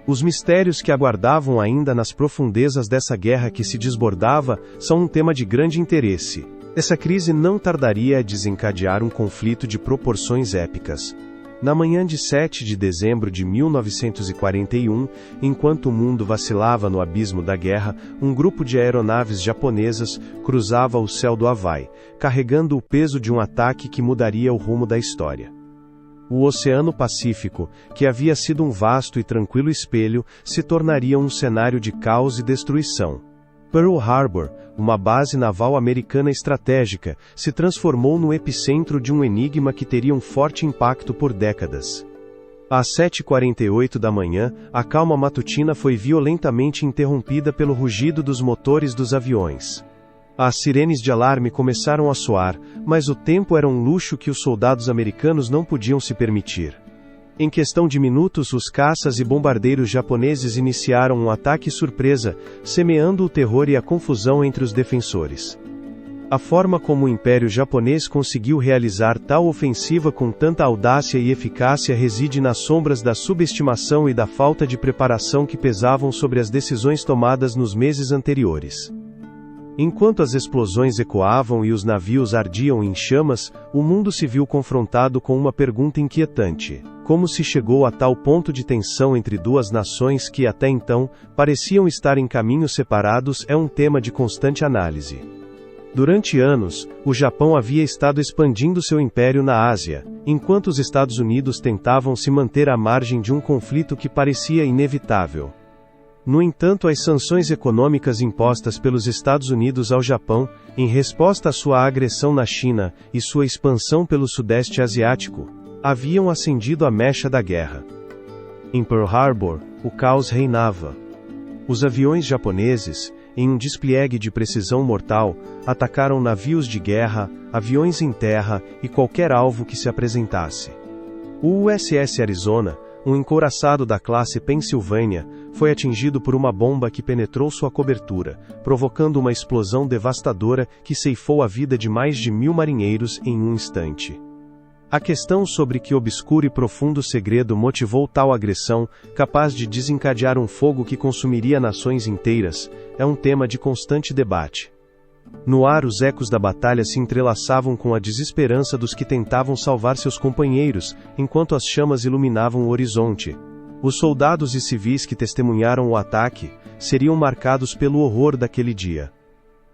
Os mistérios que aguardavam ainda nas profundezas dessa guerra que se desbordava são um tema de grande interesse. Essa crise não tardaria a desencadear um conflito de proporções épicas. Na manhã de 7 de dezembro de 1941, enquanto o mundo vacilava no abismo da guerra, um grupo de aeronaves japonesas cruzava o céu do Havaí, carregando o peso de um ataque que mudaria o rumo da história. O Oceano Pacífico, que havia sido um vasto e tranquilo espelho, se tornaria um cenário de caos e destruição. Pearl Harbor, uma base naval americana estratégica, se transformou no epicentro de um enigma que teria um forte impacto por décadas. Às 7h48 da manhã, a calma matutina foi violentamente interrompida pelo rugido dos motores dos aviões. As sirenes de alarme começaram a soar, mas o tempo era um luxo que os soldados americanos não podiam se permitir. Em questão de minutos, os caças e bombardeiros japoneses iniciaram um ataque surpresa, semeando o terror e a confusão entre os defensores. A forma como o Império Japonês conseguiu realizar tal ofensiva com tanta audácia e eficácia reside nas sombras da subestimação e da falta de preparação que pesavam sobre as decisões tomadas nos meses anteriores. Enquanto as explosões ecoavam e os navios ardiam em chamas, o mundo se viu confrontado com uma pergunta inquietante: como se chegou a tal ponto de tensão entre duas nações que, até então, pareciam estar em caminhos separados? É um tema de constante análise. Durante anos, o Japão havia estado expandindo seu império na Ásia, enquanto os Estados Unidos tentavam se manter à margem de um conflito que parecia inevitável. No entanto, as sanções econômicas impostas pelos Estados Unidos ao Japão, em resposta à sua agressão na China, e sua expansão pelo Sudeste Asiático, haviam acendido a mecha da guerra. Em Pearl Harbor, o caos reinava. Os aviões japoneses, em um despliegue de precisão mortal, atacaram navios de guerra, aviões em terra e qualquer alvo que se apresentasse. O USS Arizona, um encouraçado da classe Pennsylvania, foi atingido por uma bomba que penetrou sua cobertura, provocando uma explosão devastadora que ceifou a vida de mais de 1.000 marinheiros em um instante. A questão sobre que obscuro e profundo segredo motivou tal agressão, capaz de desencadear um fogo que consumiria nações inteiras, é um tema de constante debate. No ar, os ecos da batalha se entrelaçavam com a desesperança dos que tentavam salvar seus companheiros, enquanto as chamas iluminavam o horizonte. Os soldados e civis que testemunharam o ataque seriam marcados pelo horror daquele dia.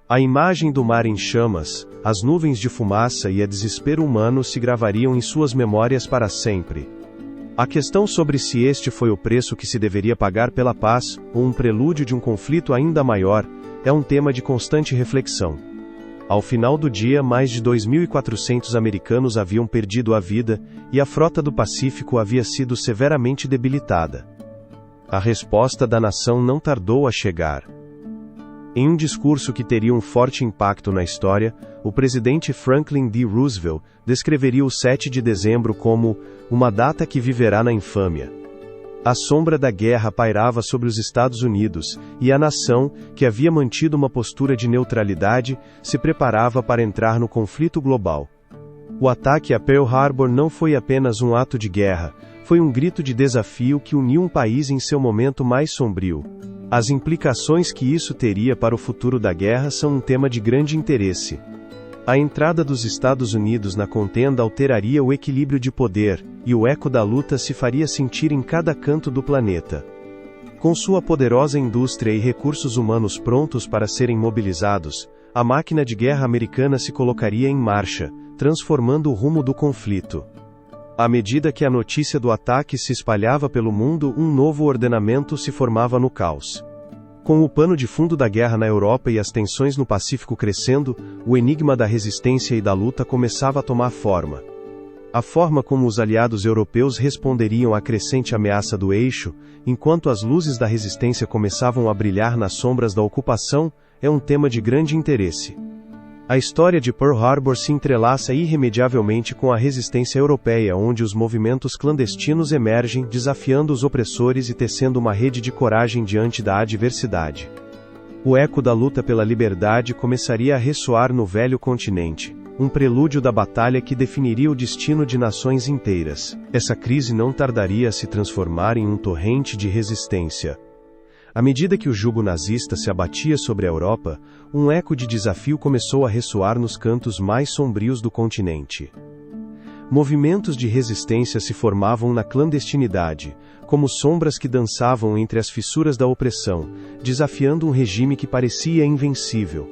A imagem do mar em chamas, as nuvens de fumaça e a desespero humano se gravariam em suas memórias para sempre. A questão sobre se este foi o preço que se deveria pagar pela paz, ou um prelúdio de um conflito ainda maior, é um tema de constante reflexão. Ao final do dia, mais de 2.400 americanos haviam perdido a vida, e a frota do Pacífico havia sido severamente debilitada. A resposta da nação não tardou a chegar. Em um discurso que teria um forte impacto na história, o presidente Franklin D. Roosevelt descreveria o 7 de dezembro como uma data que viverá na infâmia. A sombra da guerra pairava sobre os Estados Unidos, e a nação, que havia mantido uma postura de neutralidade, se preparava para entrar no conflito global. O ataque a Pearl Harbor não foi apenas um ato de guerra, foi um grito de desafio que uniu um país em seu momento mais sombrio. As implicações que isso teria para o futuro da guerra são um tema de grande interesse. A entrada dos Estados Unidos na contenda alteraria o equilíbrio de poder, e o eco da luta se faria sentir em cada canto do planeta. Com sua poderosa indústria e recursos humanos prontos para serem mobilizados, a máquina de guerra americana se colocaria em marcha, transformando o rumo do conflito. À medida que a notícia do ataque se espalhava pelo mundo, um novo ordenamento se formava no caos. Com o pano de fundo da guerra na Europa e as tensões no Pacífico crescendo, o enigma da resistência e da luta começava a tomar forma. A forma como os aliados europeus responderiam à crescente ameaça do eixo, enquanto as luzes da resistência começavam a brilhar nas sombras da ocupação, é um tema de grande interesse. A história de Pearl Harbor se entrelaça irremediavelmente com a resistência europeia, onde os movimentos clandestinos emergem, desafiando os opressores e tecendo uma rede de coragem diante da adversidade. O eco da luta pela liberdade começaria a ressoar no velho continente, um prelúdio da batalha que definiria o destino de nações inteiras. Essa crise não tardaria a se transformar em um torrente de resistência. À medida que o jugo nazista se abatia sobre a Europa, um eco de desafio começou a ressoar nos cantos mais sombrios do continente. Movimentos de resistência se formavam na clandestinidade, como sombras que dançavam entre as fissuras da opressão, desafiando um regime que parecia invencível.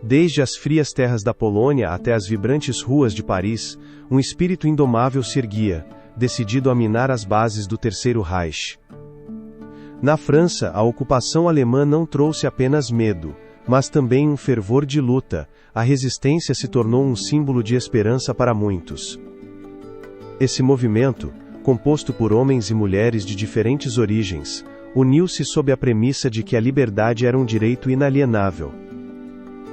Desde as frias terras da Polônia até as vibrantes ruas de Paris, um espírito indomável se erguia, decidido a minar as bases do Terceiro Reich. Na França, a ocupação alemã não trouxe apenas medo, mas também um fervor de luta. A resistência se tornou um símbolo de esperança para muitos. Esse movimento, composto por homens e mulheres de diferentes origens, uniu-se sob a premissa de que a liberdade era um direito inalienável.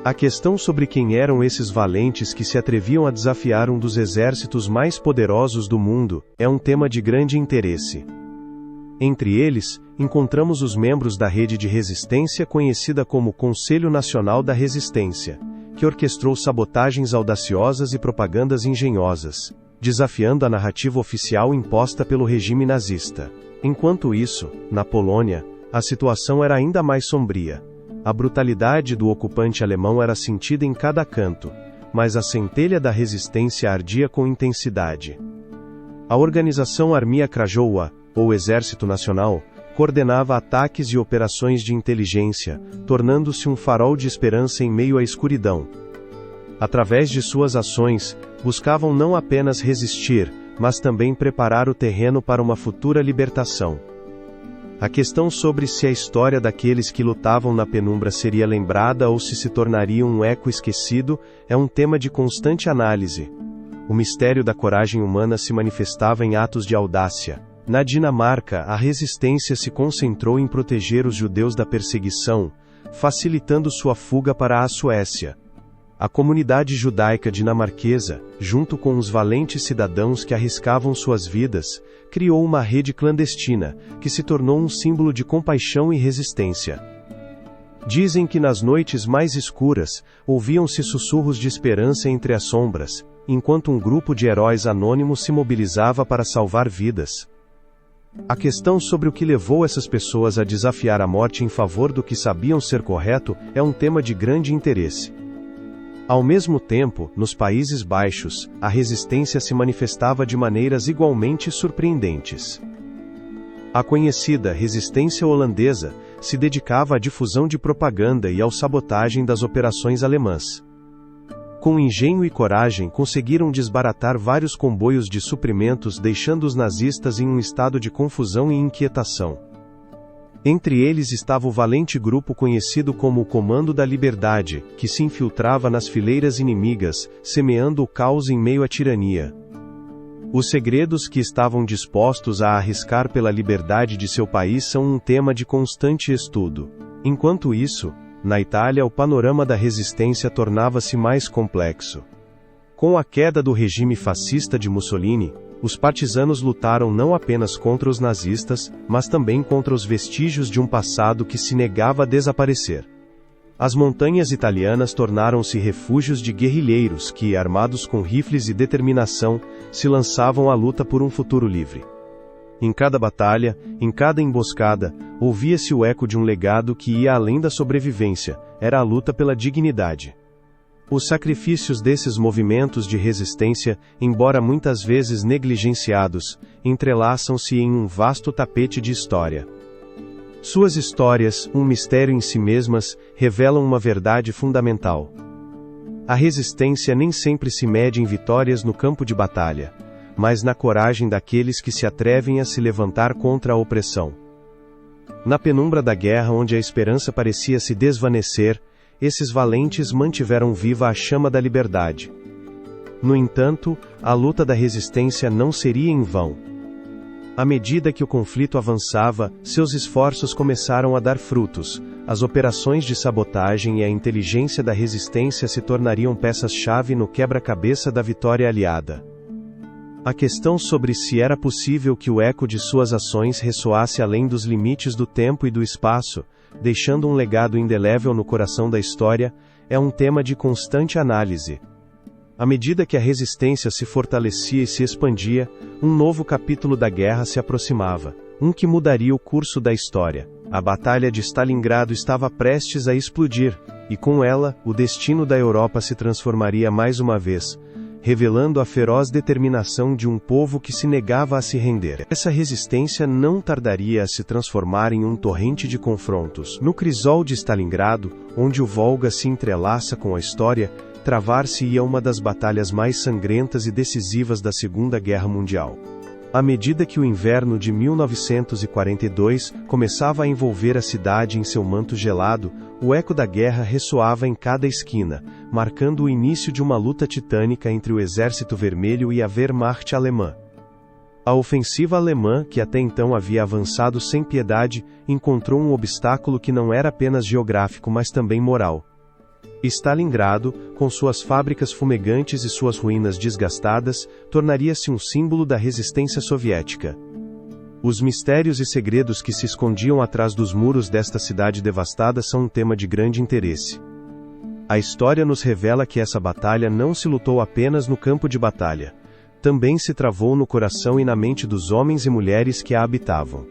A questão sobre quem eram esses valentes que se atreviam a desafiar um dos exércitos mais poderosos do mundo, é um tema de grande interesse. Entre eles, encontramos os membros da rede de resistência conhecida como Conselho Nacional da Resistência, que orquestrou sabotagens audaciosas e propagandas engenhosas, desafiando a narrativa oficial imposta pelo regime nazista. Enquanto isso, na Polônia, a situação era ainda mais sombria. A brutalidade do ocupante alemão era sentida em cada canto, mas a centelha da resistência ardia com intensidade. A organização Armia Krajowa, ou Exército Nacional, coordenava ataques e operações de inteligência, tornando-se um farol de esperança em meio à escuridão. Através de suas ações, buscavam não apenas resistir, mas também preparar o terreno para uma futura libertação. A questão sobre se a história daqueles que lutavam na penumbra seria lembrada ou se tornaria um eco esquecido, é um tema de constante análise. O mistério da coragem humana se manifestava em atos de audácia. Na Dinamarca, a resistência se concentrou em proteger os judeus da perseguição, facilitando sua fuga para a Suécia. A comunidade judaica dinamarquesa, junto com os valentes cidadãos que arriscavam suas vidas, criou uma rede clandestina, que se tornou um símbolo de compaixão e resistência. Dizem que nas noites mais escuras, ouviam-se sussurros de esperança entre as sombras, enquanto um grupo de heróis anônimos se mobilizava para salvar vidas. A questão sobre o que levou essas pessoas a desafiar a morte em favor do que sabiam ser correto é um tema de grande interesse. Ao mesmo tempo, nos Países Baixos, a resistência se manifestava de maneiras igualmente surpreendentes. A conhecida resistência holandesa se dedicava à difusão de propaganda e à sabotagem das operações alemãs. Com engenho e coragem, conseguiram desbaratar vários comboios de suprimentos, deixando os nazistas em um estado de confusão e inquietação. Entre eles estava o valente grupo conhecido como o Comando da Liberdade, que se infiltrava nas fileiras inimigas, semeando o caos em meio à tirania. Os segredos que estavam dispostos a arriscar pela liberdade de seu país são um tema de constante estudo. Enquanto isso, na Itália, o panorama da resistência tornava-se mais complexo. Com a queda do regime fascista de Mussolini, os partisanos lutaram não apenas contra os nazistas, mas também contra os vestígios de um passado que se negava a desaparecer. As montanhas italianas tornaram-se refúgios de guerrilheiros que, armados com rifles e determinação, se lançavam à luta por um futuro livre. Em cada batalha, em cada emboscada, ouvia-se o eco de um legado que ia além da sobrevivência, era a luta pela dignidade. Os sacrifícios desses movimentos de resistência, embora muitas vezes negligenciados, entrelaçam-se em um vasto tapete de história. Suas histórias, um mistério em si mesmas, revelam uma verdade fundamental. A resistência nem sempre se mede em vitórias no campo de batalha, mas na coragem daqueles que se atrevem a se levantar contra a opressão. Na penumbra da guerra, onde a esperança parecia se desvanecer, esses valentes mantiveram viva a chama da liberdade. No entanto, a luta da resistência não seria em vão. À medida que o conflito avançava, seus esforços começaram a dar frutos. As operações de sabotagem e a inteligência da resistência se tornariam peças-chave no quebra-cabeça da vitória aliada. A questão sobre se era possível que o eco de suas ações ressoasse além dos limites do tempo e do espaço, deixando um legado indelével no coração da história, é um tema de constante análise. À medida que a resistência se fortalecia e se expandia, um novo capítulo da guerra se aproximava, um que mudaria o curso da história. A Batalha de Stalingrado estava prestes a explodir, e com ela, o destino da Europa se transformaria mais uma vez, revelando a feroz determinação de um povo que se negava a se render. Essa resistência não tardaria a se transformar em um torrente de confrontos. No crisol de Stalingrado, onde o Volga se entrelaça com a história, travar-se-ia uma das batalhas mais sangrentas e decisivas da Segunda Guerra Mundial. À medida que o inverno de 1942 começava a envolver a cidade em seu manto gelado, o eco da guerra ressoava em cada esquina, marcando o início de uma luta titânica entre o Exército Vermelho e a Wehrmacht alemã. A ofensiva alemã, que até então havia avançado sem piedade, encontrou um obstáculo que não era apenas geográfico, mas também moral. Stalingrado, com suas fábricas fumegantes e suas ruínas desgastadas, tornaria-se um símbolo da resistência soviética. Os mistérios e segredos que se escondiam atrás dos muros desta cidade devastada são um tema de grande interesse. A história nos revela que essa batalha não se lutou apenas no campo de batalha. Também se travou no coração e na mente dos homens e mulheres que a habitavam.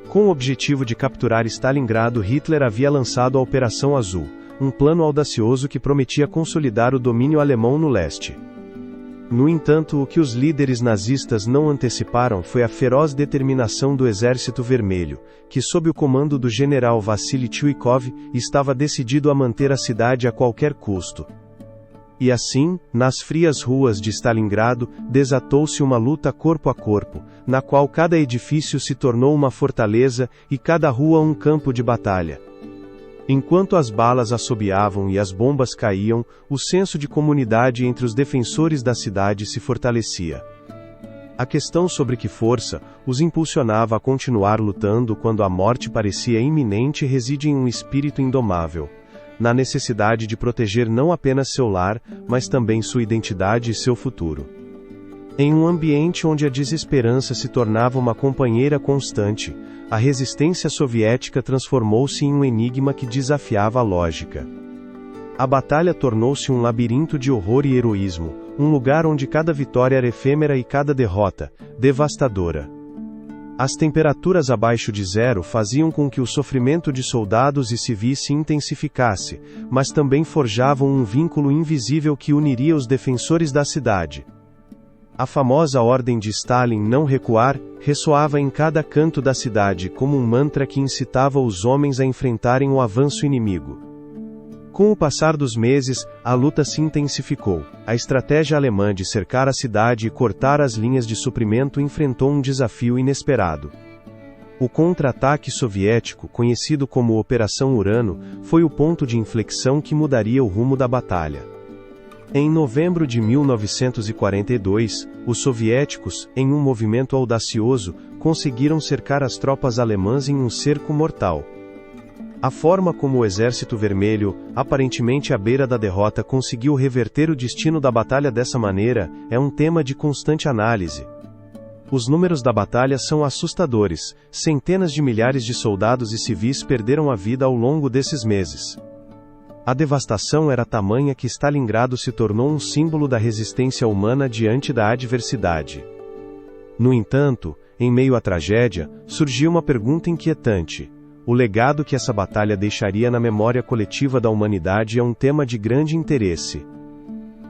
Com o objetivo de capturar Stalingrado, Hitler havia lançado a Operação Azul, um plano audacioso que prometia consolidar o domínio alemão no leste. No entanto, o que os líderes nazistas não anteciparam foi a feroz determinação do Exército Vermelho, que sob o comando do general Vassili Chuikov, estava decidido a manter a cidade a qualquer custo. E assim, nas frias ruas de Stalingrado, desatou-se uma luta corpo a corpo, na qual cada edifício se tornou uma fortaleza e cada rua um campo de batalha. Enquanto as balas assobiavam e as bombas caíam, o senso de comunidade entre os defensores da cidade se fortalecia. A questão sobre que força os impulsionava a continuar lutando quando a morte parecia iminente reside em um espírito indomável, na necessidade de proteger não apenas seu lar, mas também sua identidade e seu futuro. Em um ambiente onde a desesperança se tornava uma companheira constante, a resistência soviética transformou-se em um enigma que desafiava a lógica. A batalha tornou-se um labirinto de horror e heroísmo, um lugar onde cada vitória era efêmera e cada derrota, devastadora. As temperaturas abaixo de zero faziam com que o sofrimento de soldados e civis se intensificasse, mas também forjavam um vínculo invisível que uniria os defensores da cidade. A famosa ordem de Stalin não recuar ressoava em cada canto da cidade como um mantra que incitava os homens a enfrentarem o avanço inimigo. Com o passar dos meses, a luta se intensificou. A estratégia alemã de cercar a cidade e cortar as linhas de suprimento enfrentou um desafio inesperado. O contra-ataque soviético, conhecido como Operação Urano, foi o ponto de inflexão que mudaria o rumo da batalha. Em novembro de 1942, os soviéticos, em um movimento audacioso, conseguiram cercar as tropas alemãs em um cerco mortal. A forma como o Exército Vermelho, aparentemente à beira da derrota, conseguiu reverter o destino da batalha dessa maneira, é um tema de constante análise. Os números da batalha são assustadores. Centenas de milhares de soldados e civis perderam a vida ao longo desses meses. A devastação era tamanha que Stalingrado se tornou um símbolo da resistência humana diante da adversidade. No entanto, em meio à tragédia, surgiu uma pergunta inquietante. O legado que essa batalha deixaria na memória coletiva da humanidade é um tema de grande interesse.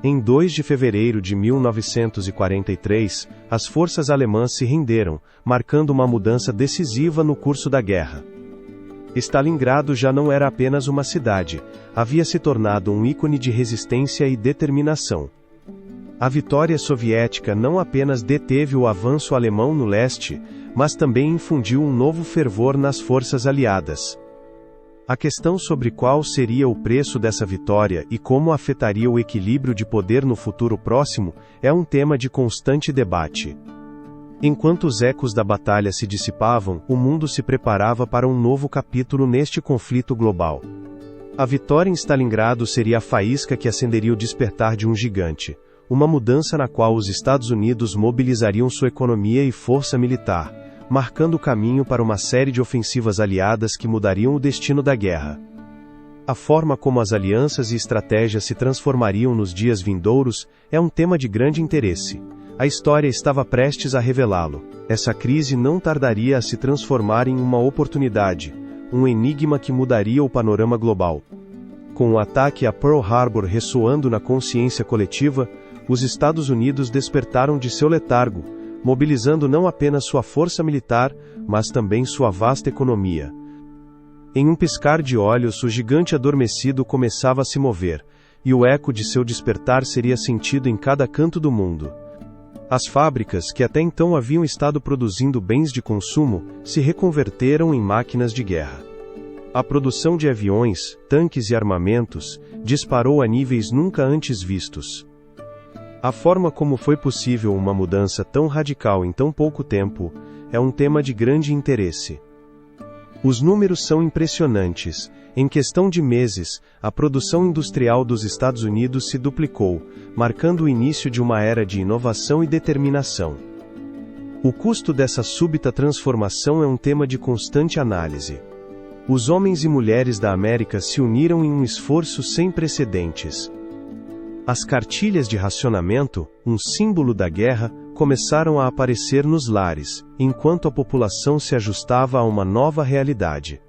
Em 2 de fevereiro de 1943, as forças alemãs se renderam, marcando uma mudança decisiva no curso da guerra. Stalingrado já não era apenas uma cidade, havia se tornado um ícone de resistência e determinação. A vitória soviética não apenas deteve o avanço alemão no leste, mas também infundiu um novo fervor nas forças aliadas. A questão sobre qual seria o preço dessa vitória e como afetaria o equilíbrio de poder no futuro próximo é um tema de constante debate. Enquanto os ecos da batalha se dissipavam, o mundo se preparava para um novo capítulo neste conflito global. A vitória em Stalingrado seria a faísca que acenderia o despertar de um gigante, uma mudança na qual os Estados Unidos mobilizariam sua economia e força militar, marcando o caminho para uma série de ofensivas aliadas que mudariam o destino da guerra. A forma como as alianças e estratégias se transformariam nos dias vindouros é um tema de grande interesse. A história estava prestes a revelá-lo. Essa crise não tardaria a se transformar em uma oportunidade, um enigma que mudaria o panorama global. Com o ataque a Pearl Harbor ressoando na consciência coletiva, os Estados Unidos despertaram de seu letargo, mobilizando não apenas sua força militar, mas também sua vasta economia. Em um piscar de olhos, o gigante adormecido começava a se mover, e o eco de seu despertar seria sentido em cada canto do mundo. As fábricas, que até então haviam estado produzindo bens de consumo, se reconverteram em máquinas de guerra. A produção de aviões, tanques e armamentos disparou a níveis nunca antes vistos. A forma como foi possível uma mudança tão radical em tão pouco tempo é um tema de grande interesse. Os números são impressionantes. Em questão de meses, a produção industrial dos Estados Unidos se duplicou, marcando o início de uma era de inovação e determinação. O custo dessa súbita transformação é um tema de constante análise. Os homens e mulheres da América se uniram em um esforço sem precedentes. As cartilhas de racionamento, um símbolo da guerra, começaram a aparecer nos lares, enquanto a população se ajustava a uma nova realidade.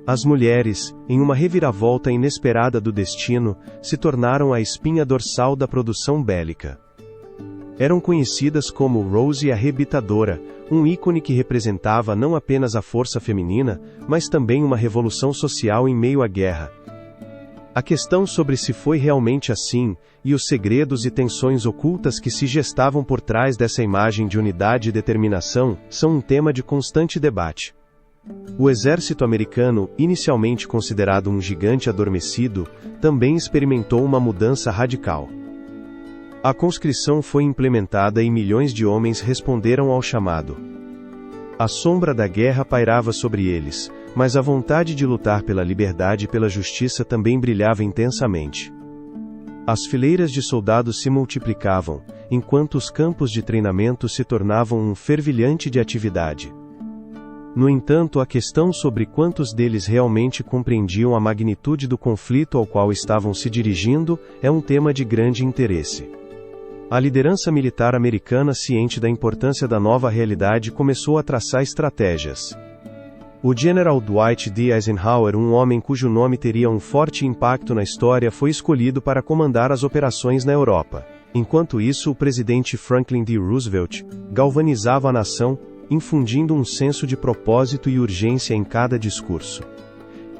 As mulheres, em uma reviravolta inesperada do destino, se tornaram a espinha dorsal da produção bélica. Eram conhecidas como Rose a Arrebitadora, um ícone que representava não apenas a força feminina, mas também uma revolução social em meio à guerra. A questão sobre se foi realmente assim, e os segredos e tensões ocultas que se gestavam por trás dessa imagem de unidade e determinação, são um tema de constante debate. O exército americano, inicialmente considerado um gigante adormecido, também experimentou uma mudança radical. A conscrição foi implementada e milhões de homens responderam ao chamado. A sombra da guerra pairava sobre eles, mas a vontade de lutar pela liberdade e pela justiça também brilhava intensamente. As fileiras de soldados se multiplicavam, enquanto os campos de treinamento se tornavam um fervilhante de atividade. No entanto, a questão sobre quantos deles realmente compreendiam a magnitude do conflito ao qual estavam se dirigindo é um tema de grande interesse. A liderança militar americana, ciente da importância da nova realidade, começou a traçar estratégias. O General Dwight D. Eisenhower, um homem cujo nome teria um forte impacto na história, foi escolhido para comandar as operações na Europa. Enquanto isso, o presidente Franklin D. Roosevelt galvanizava a nação, infundindo um senso de propósito e urgência em cada discurso.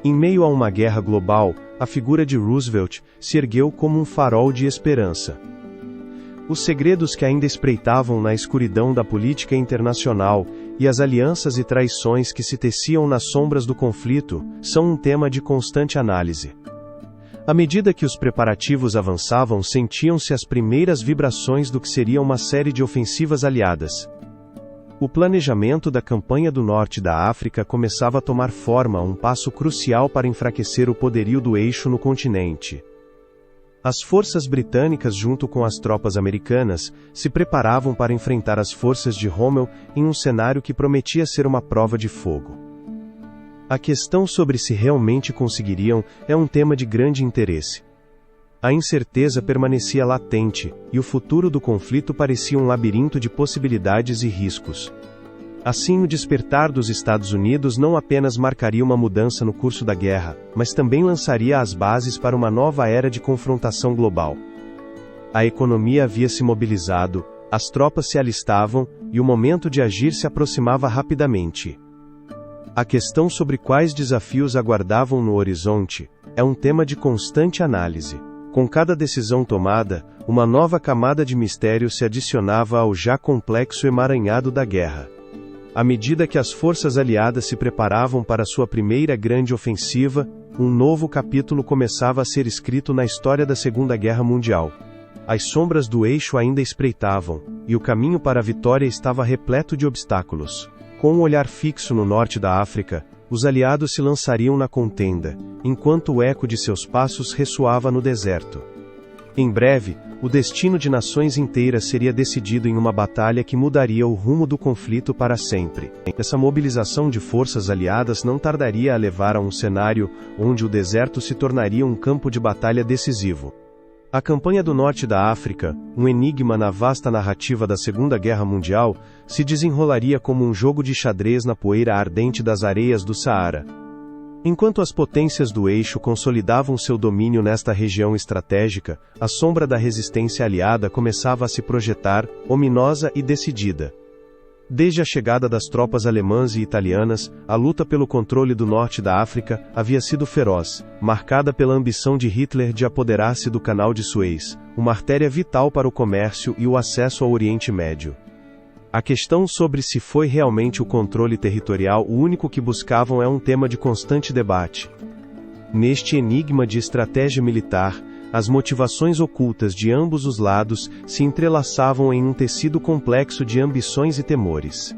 Em meio a uma guerra global, a figura de Roosevelt se ergueu como um farol de esperança. Os segredos que ainda espreitavam na escuridão da política internacional e as alianças e traições que se teciam nas sombras do conflito são um tema de constante análise. À medida que os preparativos avançavam, sentiam-se as primeiras vibrações do que seria uma série de ofensivas aliadas. O planejamento da campanha do norte da África começava a tomar forma, um passo crucial para enfraquecer o poderio do eixo no continente. As forças britânicas, junto com as tropas americanas, se preparavam para enfrentar as forças de Rommel em um cenário que prometia ser uma prova de fogo. A questão sobre se realmente conseguiriam é um tema de grande interesse. A incerteza permanecia latente, e o futuro do conflito parecia um labirinto de possibilidades e riscos. Assim, o despertar dos Estados Unidos não apenas marcaria uma mudança no curso da guerra, mas também lançaria as bases para uma nova era de confrontação global. A economia havia se mobilizado, as tropas se alistavam, e o momento de agir se aproximava rapidamente. A questão sobre quais desafios aguardavam no horizonte é um tema de constante análise. Com cada decisão tomada, uma nova camada de mistério se adicionava ao já complexo emaranhado da guerra. À medida que as forças aliadas se preparavam para sua primeira grande ofensiva, um novo capítulo começava a ser escrito na história da Segunda Guerra Mundial. As sombras do eixo ainda espreitavam, e o caminho para a vitória estava repleto de obstáculos. Com um olhar fixo no norte da África, os aliados se lançariam na contenda, enquanto o eco de seus passos ressoava no deserto. Em breve, o destino de nações inteiras seria decidido em uma batalha que mudaria o rumo do conflito para sempre. Essa mobilização de forças aliadas não tardaria a levar a um cenário onde o deserto se tornaria um campo de batalha decisivo. A campanha do norte da África, um enigma na vasta narrativa da Segunda Guerra Mundial, se desenrolaria como um jogo de xadrez na poeira ardente das areias do Saara. Enquanto as potências do eixo consolidavam seu domínio nesta região estratégica, a sombra da resistência aliada começava a se projetar, ominosa e decidida. Desde a chegada das tropas alemãs e italianas, a luta pelo controle do norte da África havia sido feroz, marcada pela ambição de Hitler de apoderar-se do Canal de Suez, uma artéria vital para o comércio e o acesso ao Oriente Médio. A questão sobre se foi realmente o controle territorial o único que buscavam é um tema de constante debate. Neste enigma de estratégia militar, as motivações ocultas de ambos os lados se entrelaçavam em um tecido complexo de ambições e temores.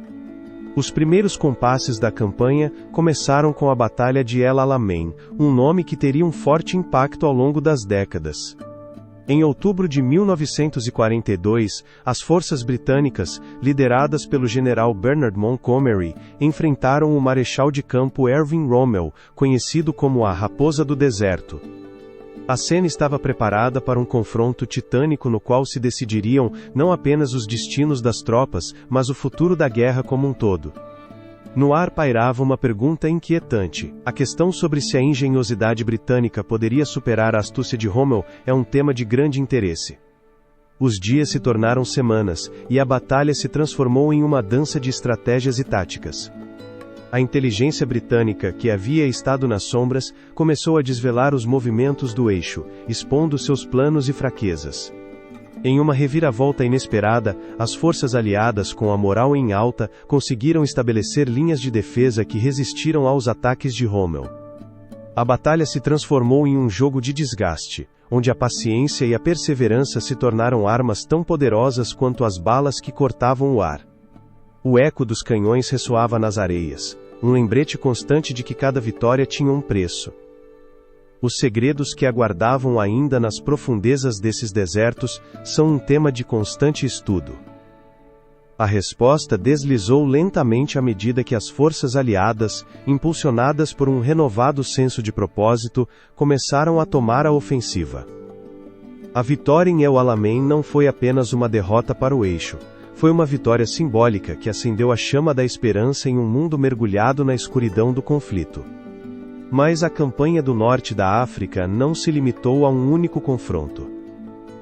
Os primeiros compasses da campanha começaram com a Batalha de El Alamein, um nome que teria um forte impacto ao longo das décadas. Em outubro de 1942, as forças britânicas, lideradas pelo general Bernard Montgomery, enfrentaram o marechal de campo Erwin Rommel, conhecido como a Raposa do Deserto. A cena estava preparada para um confronto titânico no qual se decidiriam não apenas os destinos das tropas, mas o futuro da guerra como um todo. No ar pairava uma pergunta inquietante. A questão sobre se a engenhosidade britânica poderia superar a astúcia de Rommel é um tema de grande interesse. Os dias se tornaram semanas, e a batalha se transformou em uma dança de estratégias e táticas. A inteligência britânica, que havia estado nas sombras, começou a desvelar os movimentos do eixo, expondo seus planos e fraquezas. Em uma reviravolta inesperada, as forças aliadas, com a moral em alta, conseguiram estabelecer linhas de defesa que resistiram aos ataques de Rommel. A batalha se transformou em um jogo de desgaste, onde a paciência e a perseverança se tornaram armas tão poderosas quanto as balas que cortavam o ar. O eco dos canhões ressoava nas areias, um lembrete constante de que cada vitória tinha um preço. Os segredos que aguardavam ainda nas profundezas desses desertos são um tema de constante estudo. A resposta deslizou lentamente à medida que as forças aliadas, impulsionadas por um renovado senso de propósito, começaram a tomar a ofensiva. A vitória em El Alamein não foi apenas uma derrota para o eixo. Foi uma vitória simbólica que acendeu a chama da esperança em um mundo mergulhado na escuridão do conflito. Mas a campanha do norte da África não se limitou a um único confronto.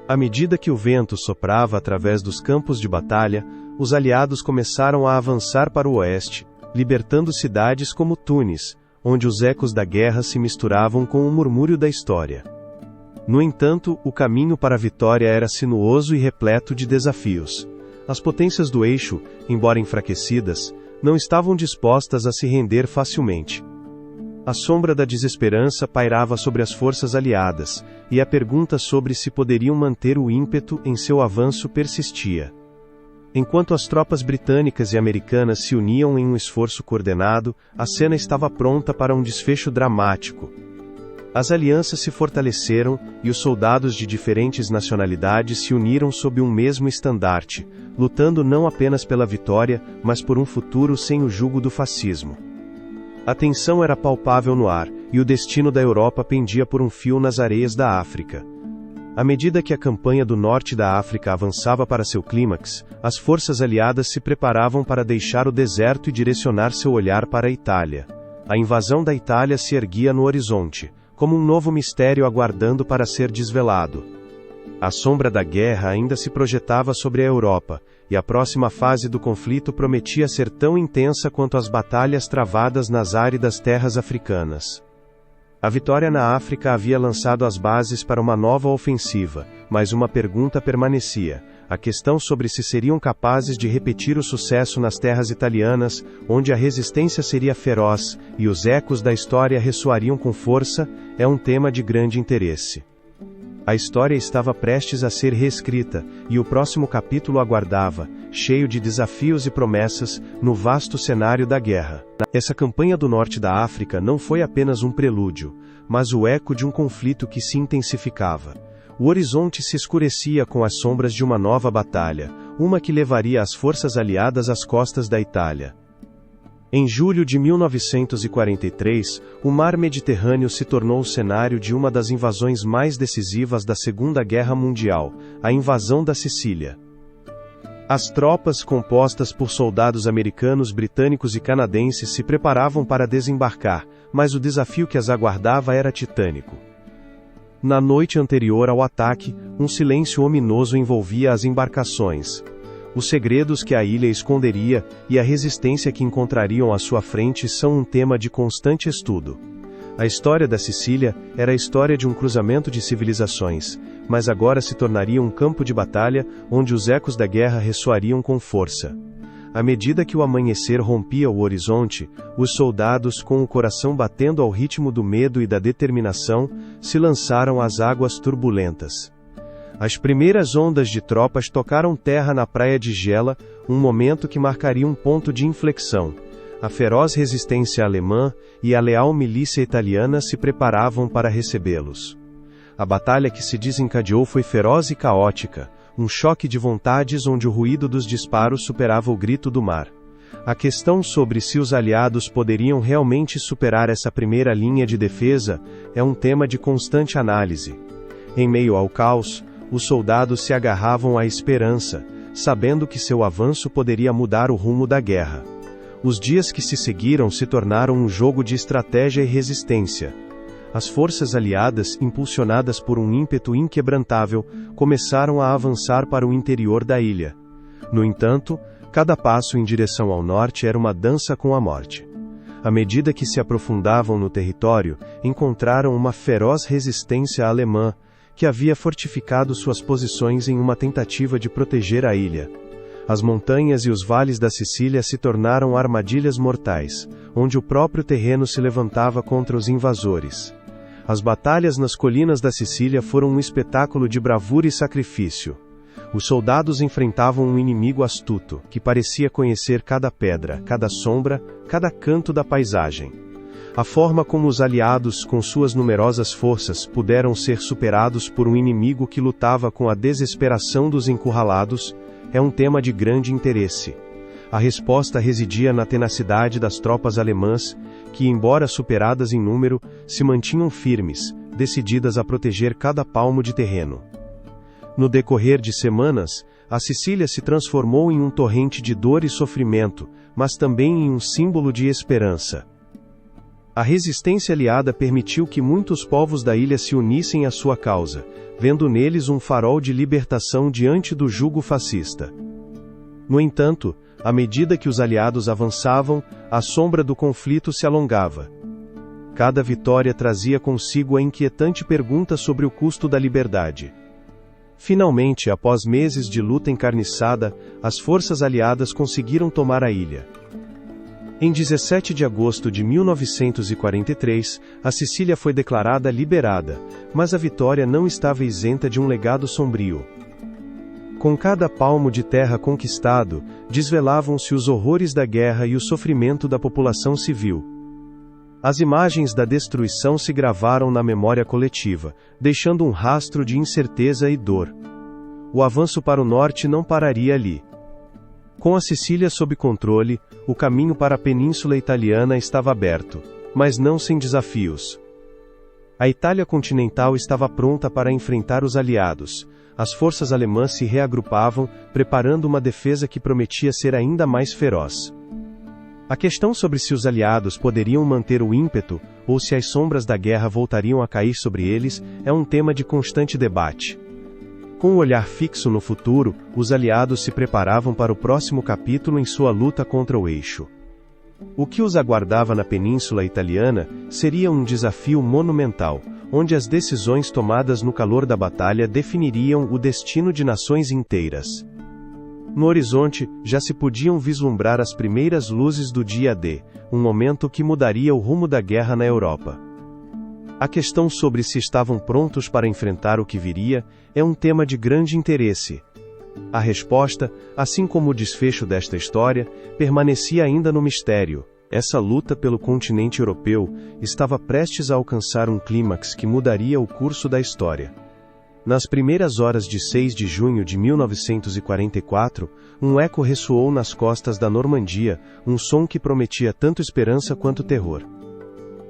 À medida que o vento soprava através dos campos de batalha, os aliados começaram a avançar para o oeste, libertando cidades como Tunis, onde os ecos da guerra se misturavam com o murmúrio da história. No entanto, o caminho para a vitória era sinuoso e repleto de desafios. As potências do eixo, embora enfraquecidas, não estavam dispostas a se render facilmente. A sombra da desesperança pairava sobre as forças aliadas, e a pergunta sobre se poderiam manter o ímpeto em seu avanço persistia. Enquanto as tropas britânicas e americanas se uniam em um esforço coordenado, a cena estava pronta para um desfecho dramático. As alianças se fortaleceram, e os soldados de diferentes nacionalidades se uniram sob um mesmo estandarte, lutando não apenas pela vitória, mas por um futuro sem o jugo do fascismo. A tensão era palpável no ar, e o destino da Europa pendia por um fio nas areias da África. À medida que a campanha do norte da África avançava para seu clímax, as forças aliadas se preparavam para deixar o deserto e direcionar seu olhar para a Itália. A invasão da Itália se erguia no horizonte, como um novo mistério aguardando para ser desvelado. A sombra da guerra ainda se projetava sobre a Europa, e a próxima fase do conflito prometia ser tão intensa quanto as batalhas travadas nas áridas terras africanas. A vitória na África havia lançado as bases para uma nova ofensiva, mas uma pergunta permanecia: a questão sobre se seriam capazes de repetir o sucesso nas terras italianas, onde a resistência seria feroz, e os ecos da história ressoariam com força, é um tema de grande interesse. A história estava prestes a ser reescrita, e o próximo capítulo aguardava, cheio de desafios e promessas, no vasto cenário da guerra. Essa campanha do norte da África não foi apenas um prelúdio, mas o eco de um conflito que se intensificava. O horizonte se escurecia com as sombras de uma nova batalha, uma que levaria as forças aliadas às costas da Itália. Em julho de 1943, o mar Mediterrâneo se tornou o cenário de uma das invasões mais decisivas da Segunda Guerra Mundial, a invasão da Sicília. As tropas, compostas por soldados americanos, britânicos e canadenses, se preparavam para desembarcar, mas o desafio que as aguardava era titânico. Na noite anterior ao ataque, um silêncio ominoso envolvia as embarcações. Os segredos que a ilha esconderia, e a resistência que encontrariam à sua frente são um tema de constante estudo. A história da Sicília era a história de um cruzamento de civilizações, mas agora se tornaria um campo de batalha, onde os ecos da guerra ressoariam com força. À medida que o amanhecer rompia o horizonte, os soldados, com o coração batendo ao ritmo do medo e da determinação, se lançaram às águas turbulentas. As primeiras ondas de tropas tocaram terra na praia de Gela, um momento que marcaria um ponto de inflexão. A feroz resistência alemã e a leal milícia italiana se preparavam para recebê-los. A batalha que se desencadeou foi feroz e caótica, um choque de vontades onde o ruído dos disparos superava o grito do mar. A questão sobre se os aliados poderiam realmente superar essa primeira linha de defesa é um tema de constante análise. Em meio ao caos, os soldados se agarravam à esperança, sabendo que seu avanço poderia mudar o rumo da guerra. Os dias que se seguiram se tornaram um jogo de estratégia e resistência. As forças aliadas, impulsionadas por um ímpeto inquebrantável, começaram a avançar para o interior da ilha. No entanto, cada passo em direção ao norte era uma dança com a morte. À medida que se aprofundavam no território, encontraram uma feroz resistência alemã, que havia fortificado suas posições em uma tentativa de proteger a ilha. As montanhas e os vales da Sicília se tornaram armadilhas mortais, onde o próprio terreno se levantava contra os invasores. As batalhas nas colinas da Sicília foram um espetáculo de bravura e sacrifício. Os soldados enfrentavam um inimigo astuto, que parecia conhecer cada pedra, cada sombra, cada canto da paisagem. A forma como os aliados, com suas numerosas forças, puderam ser superados por um inimigo que lutava com a desesperação dos encurralados, é um tema de grande interesse. A resposta residia na tenacidade das tropas alemãs, que, embora superadas em número, se mantinham firmes, decididas a proteger cada palmo de terreno. No decorrer de semanas, a Sicília se transformou em um torrente de dor e sofrimento, mas também em um símbolo de esperança. A resistência aliada permitiu que muitos povos da ilha se unissem à sua causa, vendo neles um farol de libertação diante do jugo fascista. No entanto, à medida que os aliados avançavam, a sombra do conflito se alongava. Cada vitória trazia consigo a inquietante pergunta sobre o custo da liberdade. Finalmente, após meses de luta encarniçada, as forças aliadas conseguiram tomar a ilha. Em 17 de agosto de 1943, a Sicília foi declarada liberada, mas a vitória não estava isenta de um legado sombrio. Com cada palmo de terra conquistado, desvelavam-se os horrores da guerra e o sofrimento da população civil. As imagens da destruição se gravaram na memória coletiva, deixando um rastro de incerteza e dor. O avanço para o norte não pararia ali. Com a Sicília sob controle, o caminho para a Península Italiana estava aberto, mas não sem desafios. A Itália continental estava pronta para enfrentar os aliados. As forças alemãs se reagrupavam, preparando uma defesa que prometia ser ainda mais feroz. A questão sobre se os aliados poderiam manter o ímpeto, ou se as sombras da guerra voltariam a cair sobre eles, é um tema de constante debate. Com o olhar fixo no futuro, os aliados se preparavam para o próximo capítulo em sua luta contra o eixo. O que os aguardava na Península Italiana seria um desafio monumental, onde as decisões tomadas no calor da batalha definiriam o destino de nações inteiras. No horizonte, já se podiam vislumbrar as primeiras luzes do dia D, um momento que mudaria o rumo da guerra na Europa. A questão sobre se estavam prontos para enfrentar o que viria, é um tema de grande interesse. A resposta, assim como o desfecho desta história, permanecia ainda no mistério. Essa luta pelo continente europeu estava prestes a alcançar um clímax que mudaria o curso da história. Nas primeiras horas de 6 de junho de 1944, um eco ressoou nas costas da Normandia, um som que prometia tanto esperança quanto terror.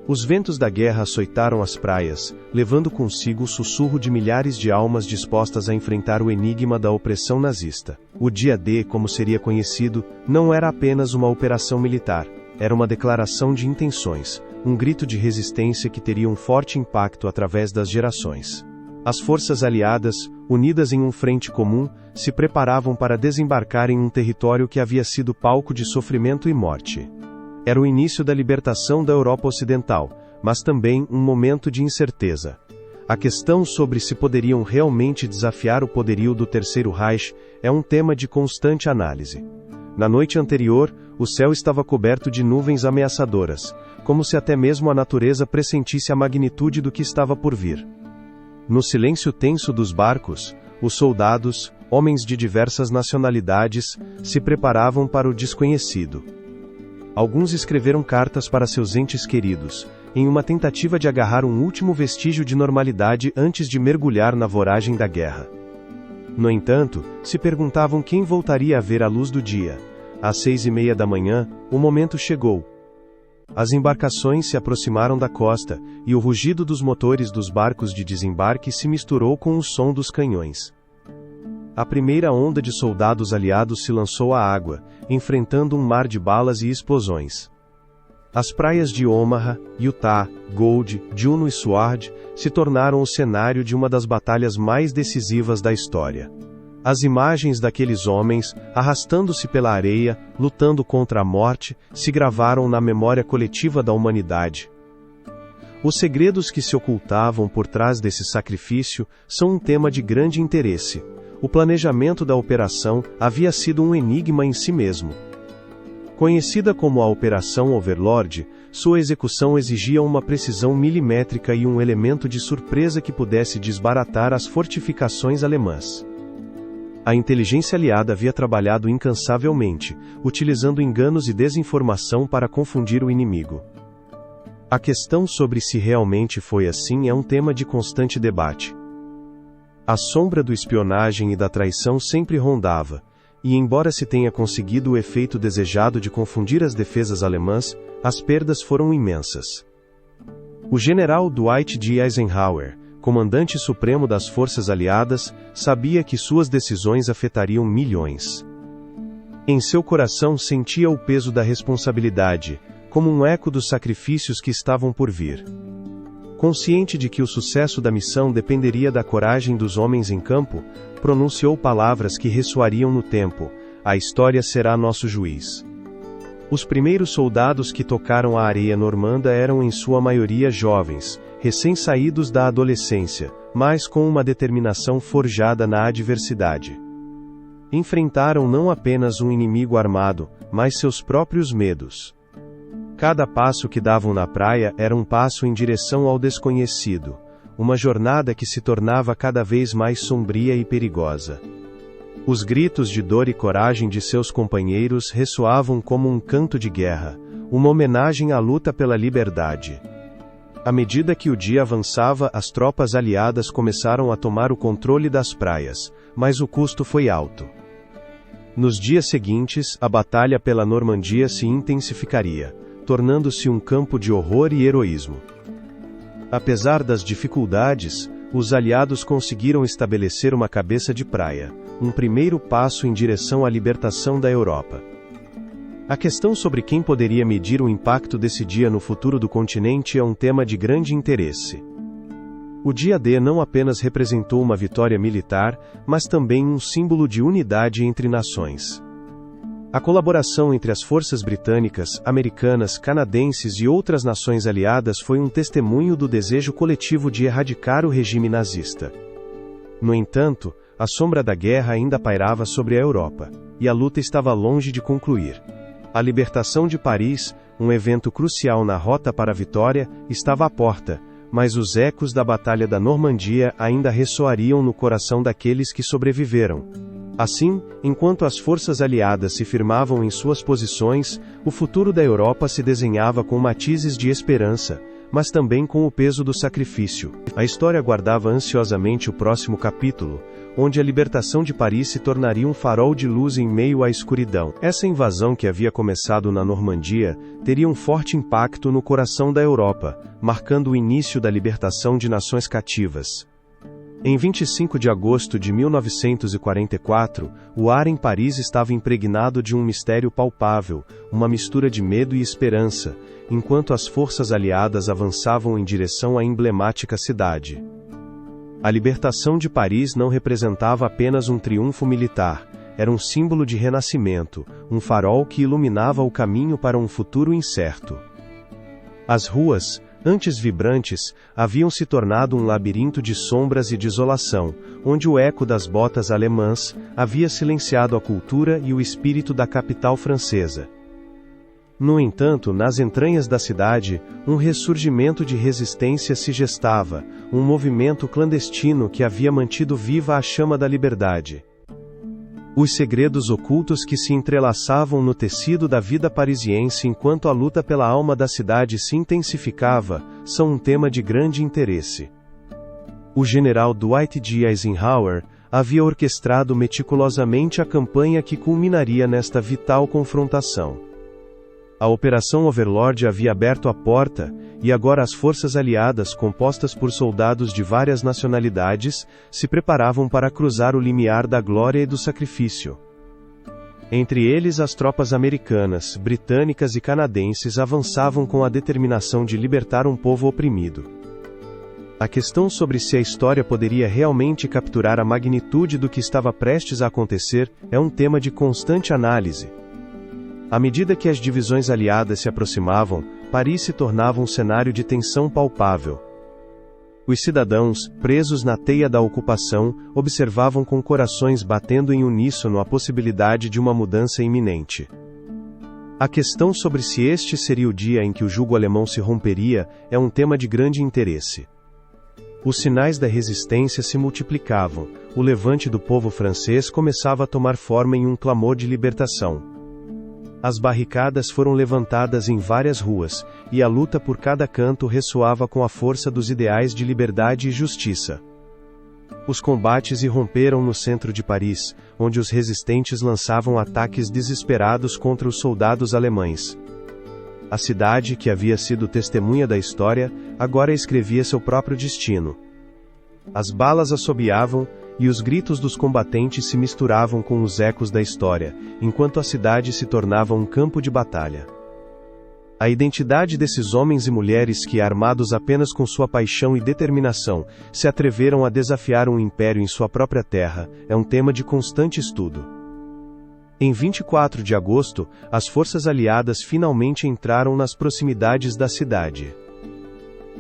Os ventos da guerra açoitaram as praias, levando consigo o sussurro de milhares de almas dispostas a enfrentar o enigma da opressão nazista. O Dia D, como seria conhecido, não era apenas uma operação militar, era uma declaração de intenções, um grito de resistência que teria um forte impacto através das gerações. As forças aliadas, unidas em um frente comum, se preparavam para desembarcar em um território que havia sido palco de sofrimento e morte. Era o início da libertação da Europa Ocidental, mas também um momento de incerteza. A questão sobre se poderiam realmente desafiar o poderio do Terceiro Reich é um tema de constante análise. Na noite anterior, o céu estava coberto de nuvens ameaçadoras, como se até mesmo a natureza pressentisse a magnitude do que estava por vir. No silêncio tenso dos barcos, os soldados, homens de diversas nacionalidades, se preparavam para o desconhecido. Alguns escreveram cartas para seus entes queridos, em uma tentativa de agarrar um último vestígio de normalidade antes de mergulhar na voragem da guerra. No entanto, se perguntavam quem voltaria a ver a luz do dia. Às 6:30 da manhã, o momento chegou. As embarcações se aproximaram da costa, e o rugido dos motores dos barcos de desembarque se misturou com o som dos canhões. A primeira onda de soldados aliados se lançou à água, enfrentando um mar de balas e explosões. As praias de Omaha, Utah, Gold, Juno e Sword se tornaram o cenário de uma das batalhas mais decisivas da história. As imagens daqueles homens, arrastando-se pela areia, lutando contra a morte, se gravaram na memória coletiva da humanidade. Os segredos que se ocultavam por trás desse sacrifício são um tema de grande interesse. O planejamento da operação havia sido um enigma em si mesmo. Conhecida como a Operação Overlord, sua execução exigia uma precisão milimétrica e um elemento de surpresa que pudesse desbaratar as fortificações alemãs. A inteligência aliada havia trabalhado incansavelmente, utilizando enganos e desinformação para confundir o inimigo. A questão sobre se realmente foi assim é um tema de constante debate. A sombra do espionagem e da traição sempre rondava, e embora se tenha conseguido o efeito desejado de confundir as defesas alemãs, as perdas foram imensas. O general Dwight D. Eisenhower, comandante supremo das forças aliadas, sabia que suas decisões afetariam milhões. Em seu coração sentia o peso da responsabilidade, como um eco dos sacrifícios que estavam por vir. Consciente de que o sucesso da missão dependeria da coragem dos homens em campo, pronunciou palavras que ressoariam no tempo: a história será nosso juiz. Os primeiros soldados que tocaram a areia normanda eram em sua maioria jovens, recém-saídos da adolescência, mas com uma determinação forjada na adversidade. Enfrentaram não apenas um inimigo armado, mas seus próprios medos. Cada passo que davam na praia era um passo em direção ao desconhecido, uma jornada que se tornava cada vez mais sombria e perigosa. Os gritos de dor e coragem de seus companheiros ressoavam como um canto de guerra, uma homenagem à luta pela liberdade. À medida que o dia avançava, as tropas aliadas começaram a tomar o controle das praias, mas o custo foi alto. Nos dias seguintes, a batalha pela Normandia se intensificaria, tornando-se um campo de horror e heroísmo. Apesar das dificuldades, os aliados conseguiram estabelecer uma cabeça de praia, um primeiro passo em direção à libertação da Europa. A questão sobre quem poderia medir o impacto desse dia no futuro do continente é um tema de grande interesse. O dia D não apenas representou uma vitória militar, mas também um símbolo de unidade entre nações. A colaboração entre as forças britânicas, americanas, canadenses e outras nações aliadas foi um testemunho do desejo coletivo de erradicar o regime nazista. No entanto, a sombra da guerra ainda pairava sobre a Europa, e a luta estava longe de concluir. A libertação de Paris, um evento crucial na rota para a vitória, estava à porta, mas os ecos da Batalha da Normandia ainda ressoariam no coração daqueles que sobreviveram. Assim, enquanto as forças aliadas se firmavam em suas posições, o futuro da Europa se desenhava com matizes de esperança, mas também com o peso do sacrifício. A história aguardava ansiosamente o próximo capítulo, onde a libertação de Paris se tornaria um farol de luz em meio à escuridão. Essa invasão que havia começado na Normandia teria um forte impacto no coração da Europa, marcando o início da libertação de nações cativas. Em 25 de agosto de 1944, o ar em Paris estava impregnado de um mistério palpável, uma mistura de medo e esperança, enquanto as forças aliadas avançavam em direção à emblemática cidade. A libertação de Paris não representava apenas um triunfo militar, era um símbolo de renascimento, um farol que iluminava o caminho para um futuro incerto. As ruas, antes vibrantes, haviam se tornado um labirinto de sombras e desolação, onde o eco das botas alemãs havia silenciado a cultura e o espírito da capital francesa. No entanto, nas entranhas da cidade, um ressurgimento de resistência se gestava, um movimento clandestino que havia mantido viva a chama da liberdade. Os segredos ocultos que se entrelaçavam no tecido da vida parisiense enquanto a luta pela alma da cidade se intensificava, são um tema de grande interesse. O general Dwight D. Eisenhower havia orquestrado meticulosamente a campanha que culminaria nesta vital confrontação. A Operação Overlord havia aberto a porta, e agora as forças aliadas, compostas por soldados de várias nacionalidades, se preparavam para cruzar o limiar da glória e do sacrifício. Entre eles, as tropas americanas, britânicas e canadenses avançavam com a determinação de libertar um povo oprimido. A questão sobre se a história poderia realmente capturar a magnitude do que estava prestes a acontecer é um tema de constante análise. À medida que as divisões aliadas se aproximavam, Paris se tornava um cenário de tensão palpável. Os cidadãos, presos na teia da ocupação, observavam com corações batendo em uníssono a possibilidade de uma mudança iminente. A questão sobre se este seria o dia em que o jugo alemão se romperia é um tema de grande interesse. Os sinais da resistência se multiplicavam, o levante do povo francês começava a tomar forma em um clamor de libertação. As barricadas foram levantadas em várias ruas, e a luta por cada canto ressoava com a força dos ideais de liberdade e justiça. Os combates irromperam no centro de Paris, onde os resistentes lançavam ataques desesperados contra os soldados alemães. A cidade, que havia sido testemunha da história, agora escrevia seu próprio destino. As balas assobiavam, e os gritos dos combatentes se misturavam com os ecos da história, enquanto a cidade se tornava um campo de batalha. A A identidade desses homens e mulheres que, armados apenas com sua paixão e determinação, se atreveram a desafiar um império em sua própria terra, é um tema de constante estudo. Em 24 de agosto, as forças aliadas finalmente entraram nas proximidades da cidade.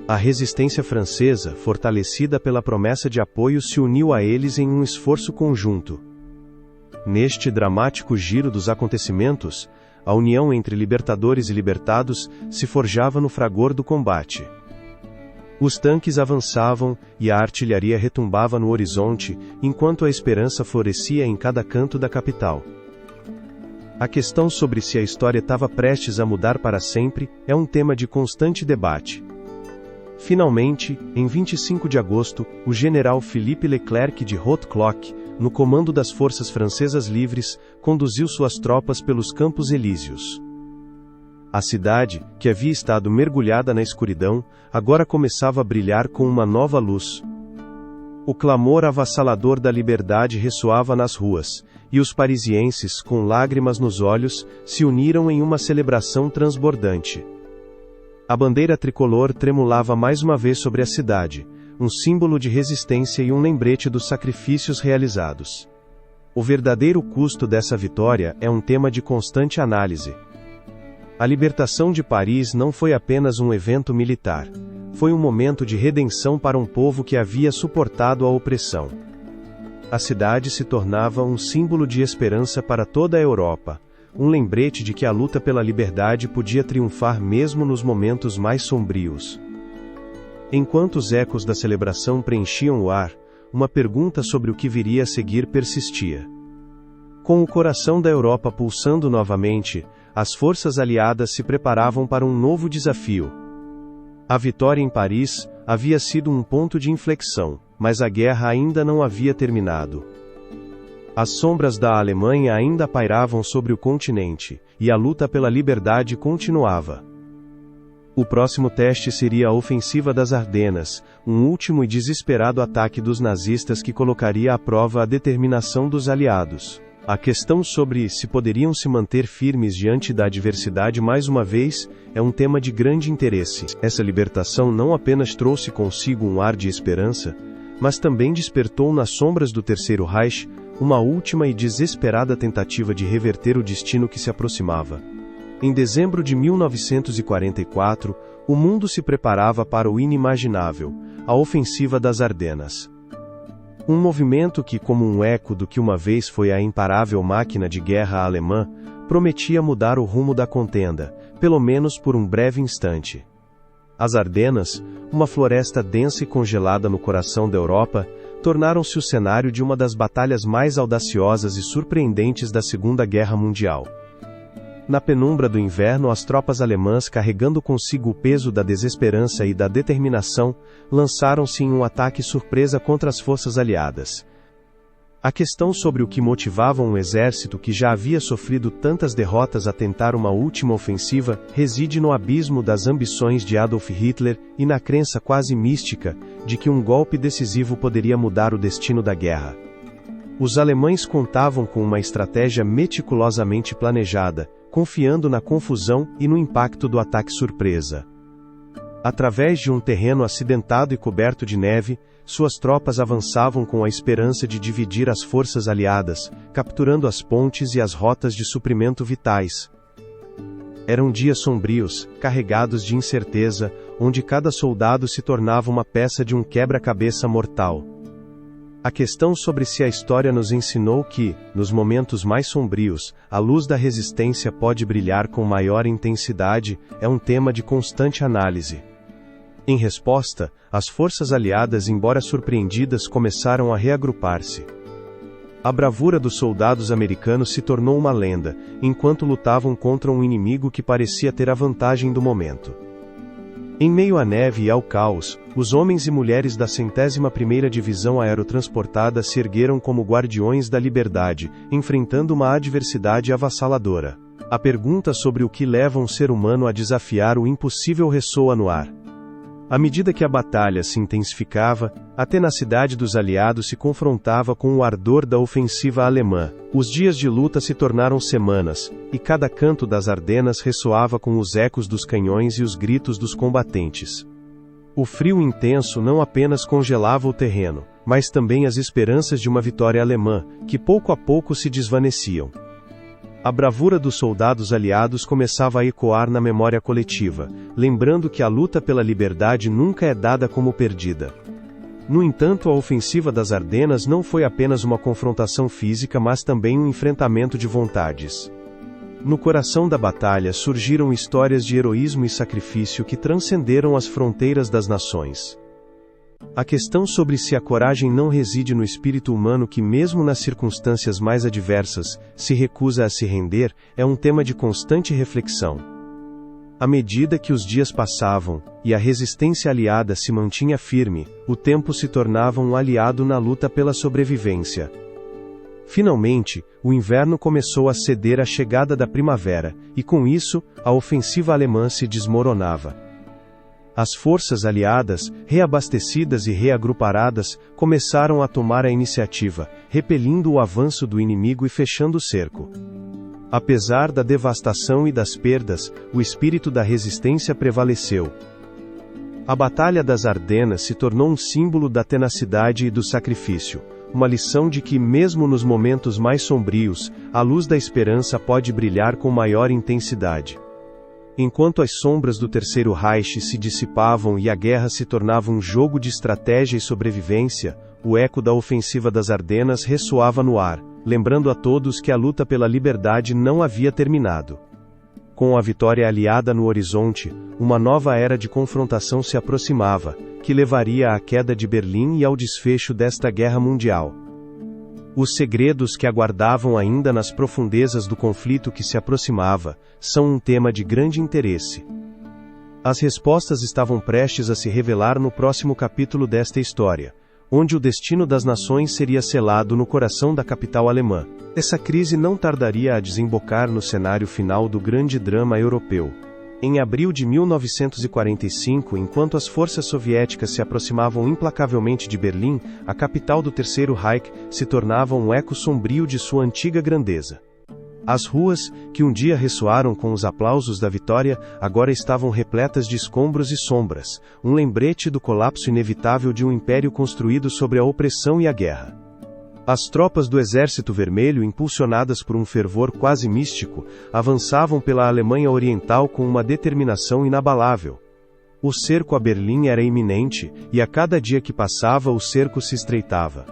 A resistência francesa, fortalecida pela promessa de apoio, se uniu a eles em um esforço conjunto. Neste dramático giro dos acontecimentos, a união entre libertadores e libertados se forjava no fragor do combate. Os tanques avançavam e a artilharia retumbava no horizonte, enquanto a esperança florescia em cada canto da capital. A questão sobre se a história estava prestes a mudar para sempre é um tema de constante debate. Finalmente, em 25 de agosto, o general Philippe Leclerc de Haute-Cloque, no comando das forças francesas livres, conduziu suas tropas pelos Campos Elíseos. A cidade, que havia estado mergulhada na escuridão, agora começava a brilhar com uma nova luz. O clamor avassalador da liberdade ressoava nas ruas, e os parisienses, com lágrimas nos olhos, se uniram em uma celebração transbordante. A bandeira tricolor tremulava mais uma vez sobre a cidade, um símbolo de resistência e um lembrete dos sacrifícios realizados. O verdadeiro custo dessa vitória é um tema de constante análise. A libertação de Paris não foi apenas um evento militar. Foi um momento de redenção para um povo que havia suportado a opressão. A cidade se tornava um símbolo de esperança para toda a Europa, um lembrete de que a luta pela liberdade podia triunfar mesmo nos momentos mais sombrios. Enquanto os ecos da celebração preenchiam o ar, uma pergunta sobre o que viria a seguir persistia. Com o coração da Europa pulsando novamente, as forças aliadas se preparavam para um novo desafio. A vitória em Paris havia sido um ponto de inflexão, mas a guerra ainda não havia terminado. As sombras da Alemanha ainda pairavam sobre o continente, e a luta pela liberdade continuava. O próximo teste seria a ofensiva das Ardenas, um último e desesperado ataque dos nazistas que colocaria à prova a determinação dos aliados. A questão sobre se poderiam se manter firmes diante da adversidade mais uma vez, é um tema de grande interesse. Essa libertação não apenas trouxe consigo um ar de esperança, mas também despertou nas sombras do Terceiro Reich uma última e desesperada tentativa de reverter o destino que se aproximava. Em dezembro de 1944, o mundo se preparava para o inimaginável, a ofensiva das Ardenas. Um movimento que, como um eco do que uma vez foi a imparável máquina de guerra alemã, prometia mudar o rumo da contenda, pelo menos por um breve instante. As Ardenas, uma floresta densa e congelada no coração da Europa, tornaram-se o cenário de uma das batalhas mais audaciosas e surpreendentes da Segunda Guerra Mundial. Na penumbra do inverno, as tropas alemãs, carregando consigo o peso da desesperança e da determinação, lançaram-se em um ataque surpresa contra as forças aliadas. A questão sobre o que motivava um exército que já havia sofrido tantas derrotas a tentar uma última ofensiva reside no abismo das ambições de Adolf Hitler e na crença quase mística de que um golpe decisivo poderia mudar o destino da guerra. Os alemães contavam com uma estratégia meticulosamente planejada, confiando na confusão e no impacto do ataque surpresa. Através de um terreno acidentado e coberto de neve, suas tropas avançavam com a esperança de dividir as forças aliadas, capturando as pontes e as rotas de suprimento vitais. Eram dias sombrios, carregados de incerteza, onde cada soldado se tornava uma peça de um quebra-cabeça mortal. A questão sobre se a história nos ensinou que, nos momentos mais sombrios, a luz da resistência pode brilhar com maior intensidade, é um tema de constante análise. Em resposta, as forças aliadas, embora surpreendidas, começaram a reagrupar-se. A bravura dos soldados americanos se tornou uma lenda, enquanto lutavam contra um inimigo que parecia ter a vantagem do momento. Em meio à neve e ao caos, os homens e mulheres da 101ª Divisão Aerotransportada se ergueram como guardiões da liberdade, enfrentando uma adversidade avassaladora. A pergunta sobre o que leva um ser humano a desafiar o impossível ressoa no ar. À medida que a batalha se intensificava, a tenacidade dos aliados se confrontava com o ardor da ofensiva alemã. Os dias de luta se tornaram semanas, e cada canto das Ardenas ressoava com os ecos dos canhões e os gritos dos combatentes. O frio intenso não apenas congelava o terreno, mas também as esperanças de uma vitória alemã, que pouco a pouco se desvaneciam. A bravura dos soldados aliados começava a ecoar na memória coletiva, lembrando que a luta pela liberdade nunca é dada como perdida. No entanto, a ofensiva das Ardenas não foi apenas uma confrontação física, mas também um enfrentamento de vontades. No coração da batalha surgiram histórias de heroísmo e sacrifício que transcenderam as fronteiras das nações. A questão sobre se a coragem não reside no espírito humano que, mesmo nas circunstâncias mais adversas, se recusa a se render, é um tema de constante reflexão. À medida que os dias passavam, e a resistência aliada se mantinha firme, o tempo se tornava um aliado na luta pela sobrevivência. Finalmente, o inverno começou a ceder à chegada da primavera, e com isso, a ofensiva alemã se desmoronava. As forças aliadas, reabastecidas e reagruparadas, começaram a tomar a iniciativa, repelindo o avanço do inimigo e fechando o cerco. Apesar da devastação e das perdas, o espírito da resistência prevaleceu. A Batalha das Ardenas se tornou um símbolo da tenacidade e do sacrifício, uma lição de que, mesmo nos momentos mais sombrios, a luz da esperança pode brilhar com maior intensidade. Enquanto as sombras do Terceiro Reich se dissipavam e a guerra se tornava um jogo de estratégia e sobrevivência, o eco da ofensiva das Ardenas ressoava no ar, lembrando a todos que a luta pela liberdade não havia terminado. Com a vitória aliada no horizonte, uma nova era de confrontação se aproximava, que levaria à queda de Berlim e ao desfecho desta guerra mundial. Os segredos que aguardavam ainda nas profundezas do conflito que se aproximava, são um tema de grande interesse. As respostas estavam prestes a se revelar no próximo capítulo desta história, onde o destino das nações seria selado no coração da capital alemã. Essa crise não tardaria a desembocar no cenário final do grande drama europeu. Em abril de 1945, enquanto as forças soviéticas se aproximavam implacavelmente de Berlim, a capital do Terceiro Reich se tornava um eco sombrio de sua antiga grandeza. As ruas, que um dia ressoaram com os aplausos da vitória, agora estavam repletas de escombros e sombras, um lembrete do colapso inevitável de um império construído sobre a opressão e a guerra. As tropas do Exército Vermelho, impulsionadas por um fervor quase místico, avançavam pela Alemanha Oriental com uma determinação inabalável. O cerco a Berlim era iminente, e a cada dia que passava o cerco se estreitava.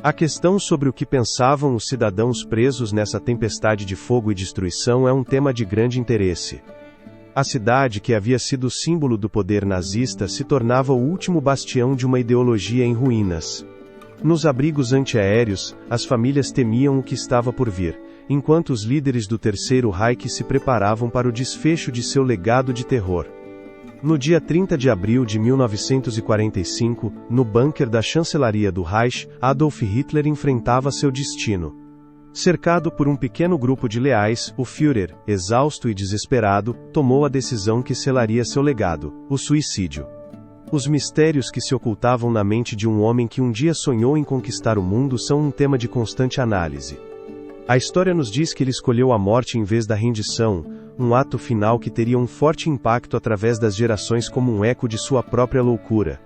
A questão sobre o que pensavam os cidadãos presos nessa tempestade de fogo e destruição é um tema de grande interesse. A cidade, que havia sido símbolo do poder nazista, se tornava o último bastião de uma ideologia em ruínas. Nos abrigos antiaéreos, as famílias temiam o que estava por vir, enquanto os líderes do Terceiro Reich se preparavam para o desfecho de seu legado de terror. No dia 30 de abril de 1945, no bunker da chancelaria do Reich, Adolf Hitler enfrentava seu destino. Cercado por um pequeno grupo de leais, o Führer, exausto e desesperado, tomou a decisão que selaria seu legado: o suicídio. Os mistérios que se ocultavam na mente de um homem que um dia sonhou em conquistar o mundo são um tema de constante análise. A história nos diz que ele escolheu a morte em vez da rendição, um ato final que teria um forte impacto através das gerações como um eco de sua própria loucura.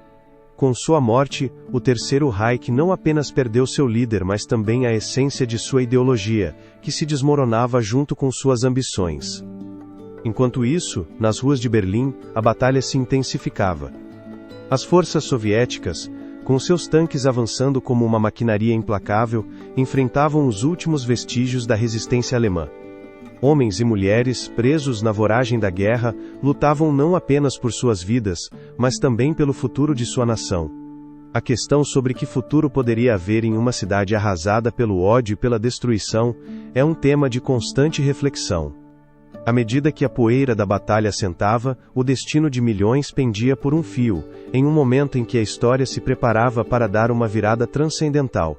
Com sua morte, o Terceiro Reich não apenas perdeu seu líder, mas também a essência de sua ideologia, que se desmoronava junto com suas ambições. Enquanto isso, nas ruas de Berlim, a batalha se intensificava. As forças soviéticas, com seus tanques avançando como uma maquinaria implacável, enfrentavam os últimos vestígios da resistência alemã. Homens e mulheres, presos na voragem da guerra, lutavam não apenas por suas vidas, mas também pelo futuro de sua nação. A questão sobre que futuro poderia haver em uma cidade arrasada pelo ódio e pela destruição, é um tema de constante reflexão. À medida que a poeira da batalha assentava, o destino de milhões pendia por um fio, em um momento em que a história se preparava para dar uma virada transcendental.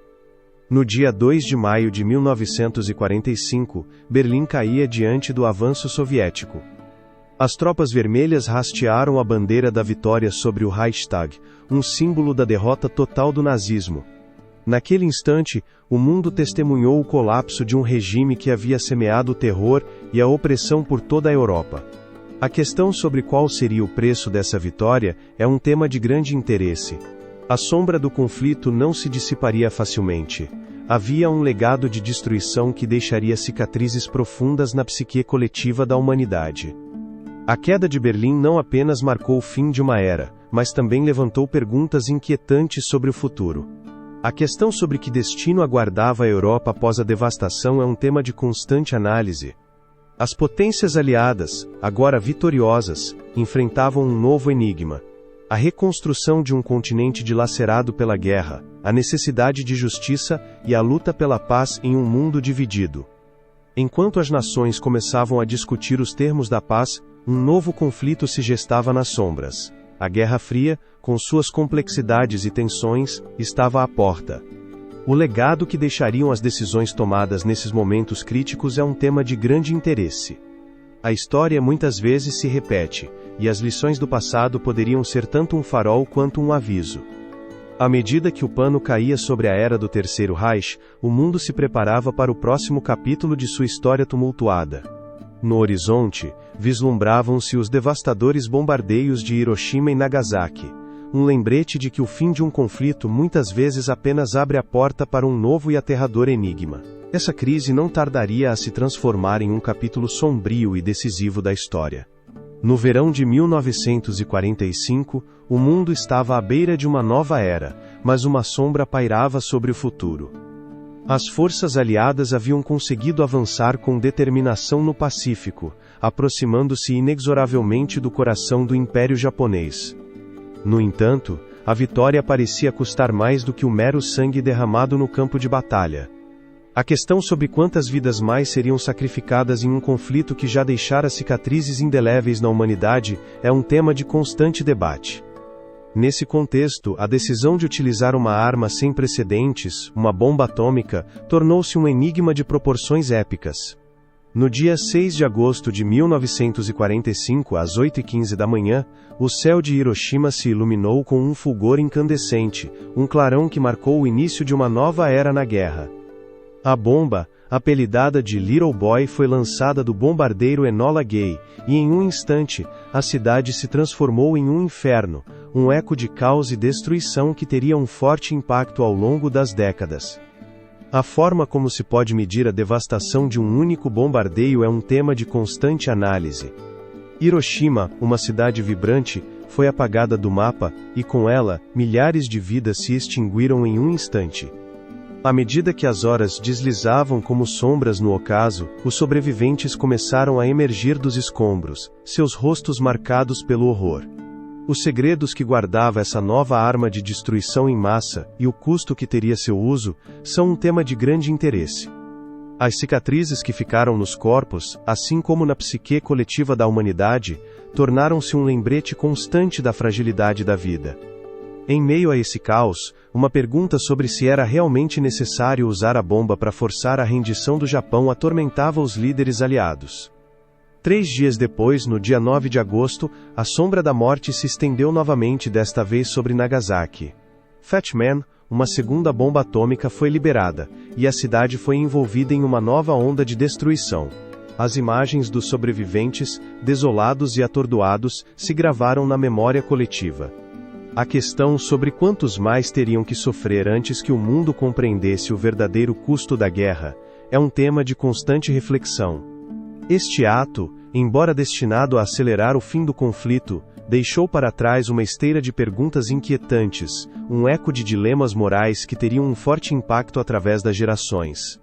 No dia 2 de maio de 1945, Berlim caía diante do avanço soviético. As tropas vermelhas hastearam a bandeira da vitória sobre o Reichstag, um símbolo da derrota total do nazismo. Naquele instante, o mundo testemunhou o colapso de um regime que havia semeado o terror e a opressão por toda a Europa. A questão sobre qual seria o preço dessa vitória é um tema de grande interesse. A sombra do conflito não se dissiparia facilmente. Havia um legado de destruição que deixaria cicatrizes profundas na psique coletiva da humanidade. A queda de Berlim não apenas marcou o fim de uma era, mas também levantou perguntas inquietantes sobre o futuro. A questão sobre que destino aguardava a Europa após a devastação é um tema de constante análise. As potências aliadas, agora vitoriosas, enfrentavam um novo enigma: a reconstrução de um continente dilacerado pela guerra, a necessidade de justiça e a luta pela paz em um mundo dividido. Enquanto as nações começavam a discutir os termos da paz, um novo conflito se gestava nas sombras. A Guerra Fria, com suas complexidades e tensões, estava à porta. O legado que deixariam as decisões tomadas nesses momentos críticos é um tema de grande interesse. A história muitas vezes se repete, e as lições do passado poderiam ser tanto um farol quanto um aviso. À medida que o pano caía sobre a era do Terceiro Reich, o mundo se preparava para o próximo capítulo de sua história tumultuada. No horizonte, vislumbravam-se os devastadores bombardeios de Hiroshima e Nagasaki, um lembrete de que o fim de um conflito muitas vezes apenas abre a porta para um novo e aterrador enigma. Essa crise não tardaria a se transformar em um capítulo sombrio e decisivo da história. No verão de 1945, o mundo estava à beira de uma nova era, mas uma sombra pairava sobre o futuro. As forças aliadas haviam conseguido avançar com determinação no Pacífico, aproximando-se inexoravelmente do coração do Império Japonês. No entanto, a vitória parecia custar mais do que o mero sangue derramado no campo de batalha. A questão sobre quantas vidas mais seriam sacrificadas em um conflito que já deixara cicatrizes indeléveis na humanidade é um tema de constante debate. Nesse contexto, a decisão de utilizar uma arma sem precedentes, uma bomba atômica, tornou-se um enigma de proporções épicas. No dia 6 de agosto de 1945, às 8h15 da manhã, o céu de Hiroshima se iluminou com um fulgor incandescente, um clarão que marcou o início de uma nova era na guerra. A bomba, apelidada de Little Boy, foi lançada do bombardeiro Enola Gay, e em um instante, a cidade se transformou em um inferno, um eco de caos e destruição que teria um forte impacto ao longo das décadas. A forma como se pode medir a devastação de um único bombardeio é um tema de constante análise. Hiroshima, uma cidade vibrante, foi apagada do mapa, e com ela, milhares de vidas se extinguiram em um instante. À medida que as horas deslizavam como sombras no ocaso, os sobreviventes começaram a emergir dos escombros, seus rostos marcados pelo horror. Os segredos que guardava essa nova arma de destruição em massa, e o custo que teria seu uso, são um tema de grande interesse. As cicatrizes que ficaram nos corpos, assim como na psique coletiva da humanidade, tornaram-se um lembrete constante da fragilidade da vida. Em meio a esse caos, uma pergunta sobre se era realmente necessário usar a bomba para forçar a rendição do Japão atormentava os líderes aliados. 3 dias depois, no dia 9 de agosto, a sombra da morte se estendeu novamente, desta vez sobre Nagasaki. Fat Man, uma segunda bomba atômica foi liberada, e a cidade foi envolvida em uma nova onda de destruição. As imagens dos sobreviventes, desolados e atordoados, se gravaram na memória coletiva. A questão sobre quantos mais teriam que sofrer antes que o mundo compreendesse o verdadeiro custo da guerra, é um tema de constante reflexão. Este ato, embora destinado a acelerar o fim do conflito, deixou para trás uma esteira de perguntas inquietantes, um eco de dilemas morais que teriam um forte impacto através das gerações.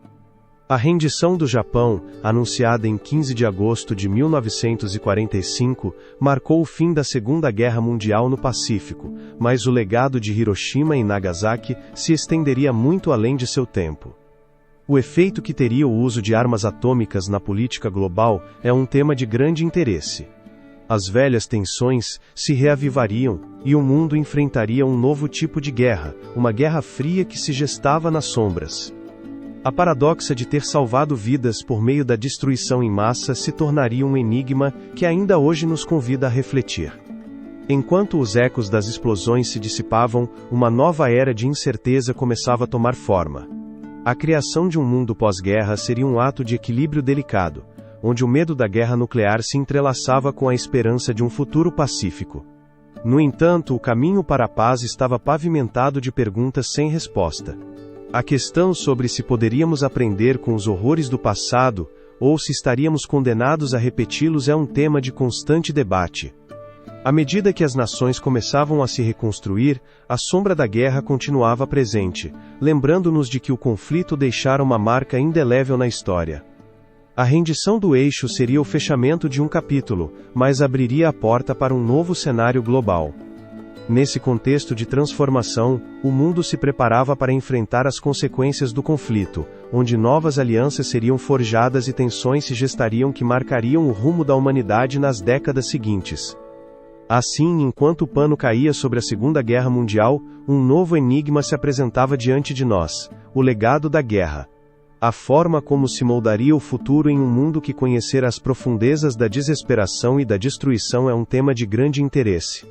A rendição do Japão, anunciada em 15 de agosto de 1945, marcou o fim da Segunda Guerra Mundial no Pacífico, mas o legado de Hiroshima e Nagasaki se estenderia muito além de seu tempo. O efeito que teria o uso de armas atômicas na política global é um tema de grande interesse. As velhas tensões se reavivariam, e o mundo enfrentaria um novo tipo de guerra, uma guerra fria que se gestava nas sombras. A paradoxa de ter salvado vidas por meio da destruição em massa se tornaria um enigma que ainda hoje nos convida a refletir. Enquanto os ecos das explosões se dissipavam, uma nova era de incerteza começava a tomar forma. A criação de um mundo pós-guerra seria um ato de equilíbrio delicado, onde o medo da guerra nuclear se entrelaçava com a esperança de um futuro pacífico. No entanto, o caminho para a paz estava pavimentado de perguntas sem resposta. A questão sobre se poderíamos aprender com os horrores do passado, ou se estaríamos condenados a repeti-los é um tema de constante debate. À medida que as nações começavam a se reconstruir, a sombra da guerra continuava presente, lembrando-nos de que o conflito deixara uma marca indelével na história. A rendição do eixo seria o fechamento de um capítulo, mas abriria a porta para um novo cenário global. Nesse contexto de transformação, o mundo se preparava para enfrentar as consequências do conflito, onde novas alianças seriam forjadas e tensões se gestariam que marcariam o rumo da humanidade nas décadas seguintes. Assim, enquanto o pano caía sobre a Segunda Guerra Mundial, um novo enigma se apresentava diante de nós: o legado da guerra. A forma como se moldaria o futuro em um mundo que conhecera as profundezas da desesperação e da destruição é um tema de grande interesse.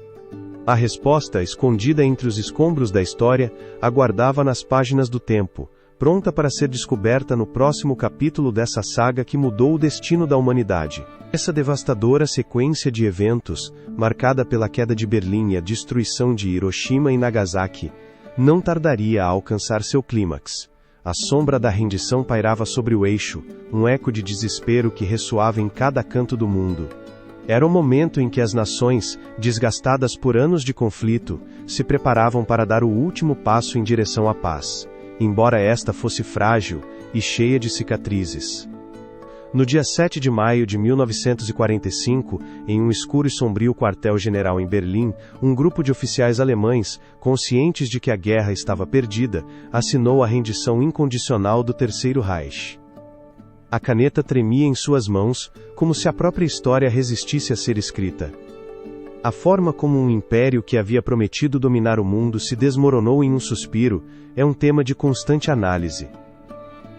A resposta, escondida entre os escombros da história, aguardava nas páginas do tempo, pronta para ser descoberta no próximo capítulo dessa saga que mudou o destino da humanidade. Essa devastadora sequência de eventos, marcada pela queda de Berlim e a destruição de Hiroshima e Nagasaki, não tardaria a alcançar seu clímax. A sombra da rendição pairava sobre o eixo, um eco de desespero que ressoava em cada canto do mundo. Era o momento em que as nações, desgastadas por anos de conflito, se preparavam para dar o último passo em direção à paz, embora esta fosse frágil e cheia de cicatrizes. No dia 7 de maio de 1945, em um escuro e sombrio quartel-general em Berlim, um grupo de oficiais alemães, conscientes de que a guerra estava perdida, assinou a rendição incondicional do Terceiro Reich. A caneta tremia em suas mãos, como se a própria história resistisse a ser escrita. A forma como um império que havia prometido dominar o mundo se desmoronou em um suspiro é um tema de constante análise.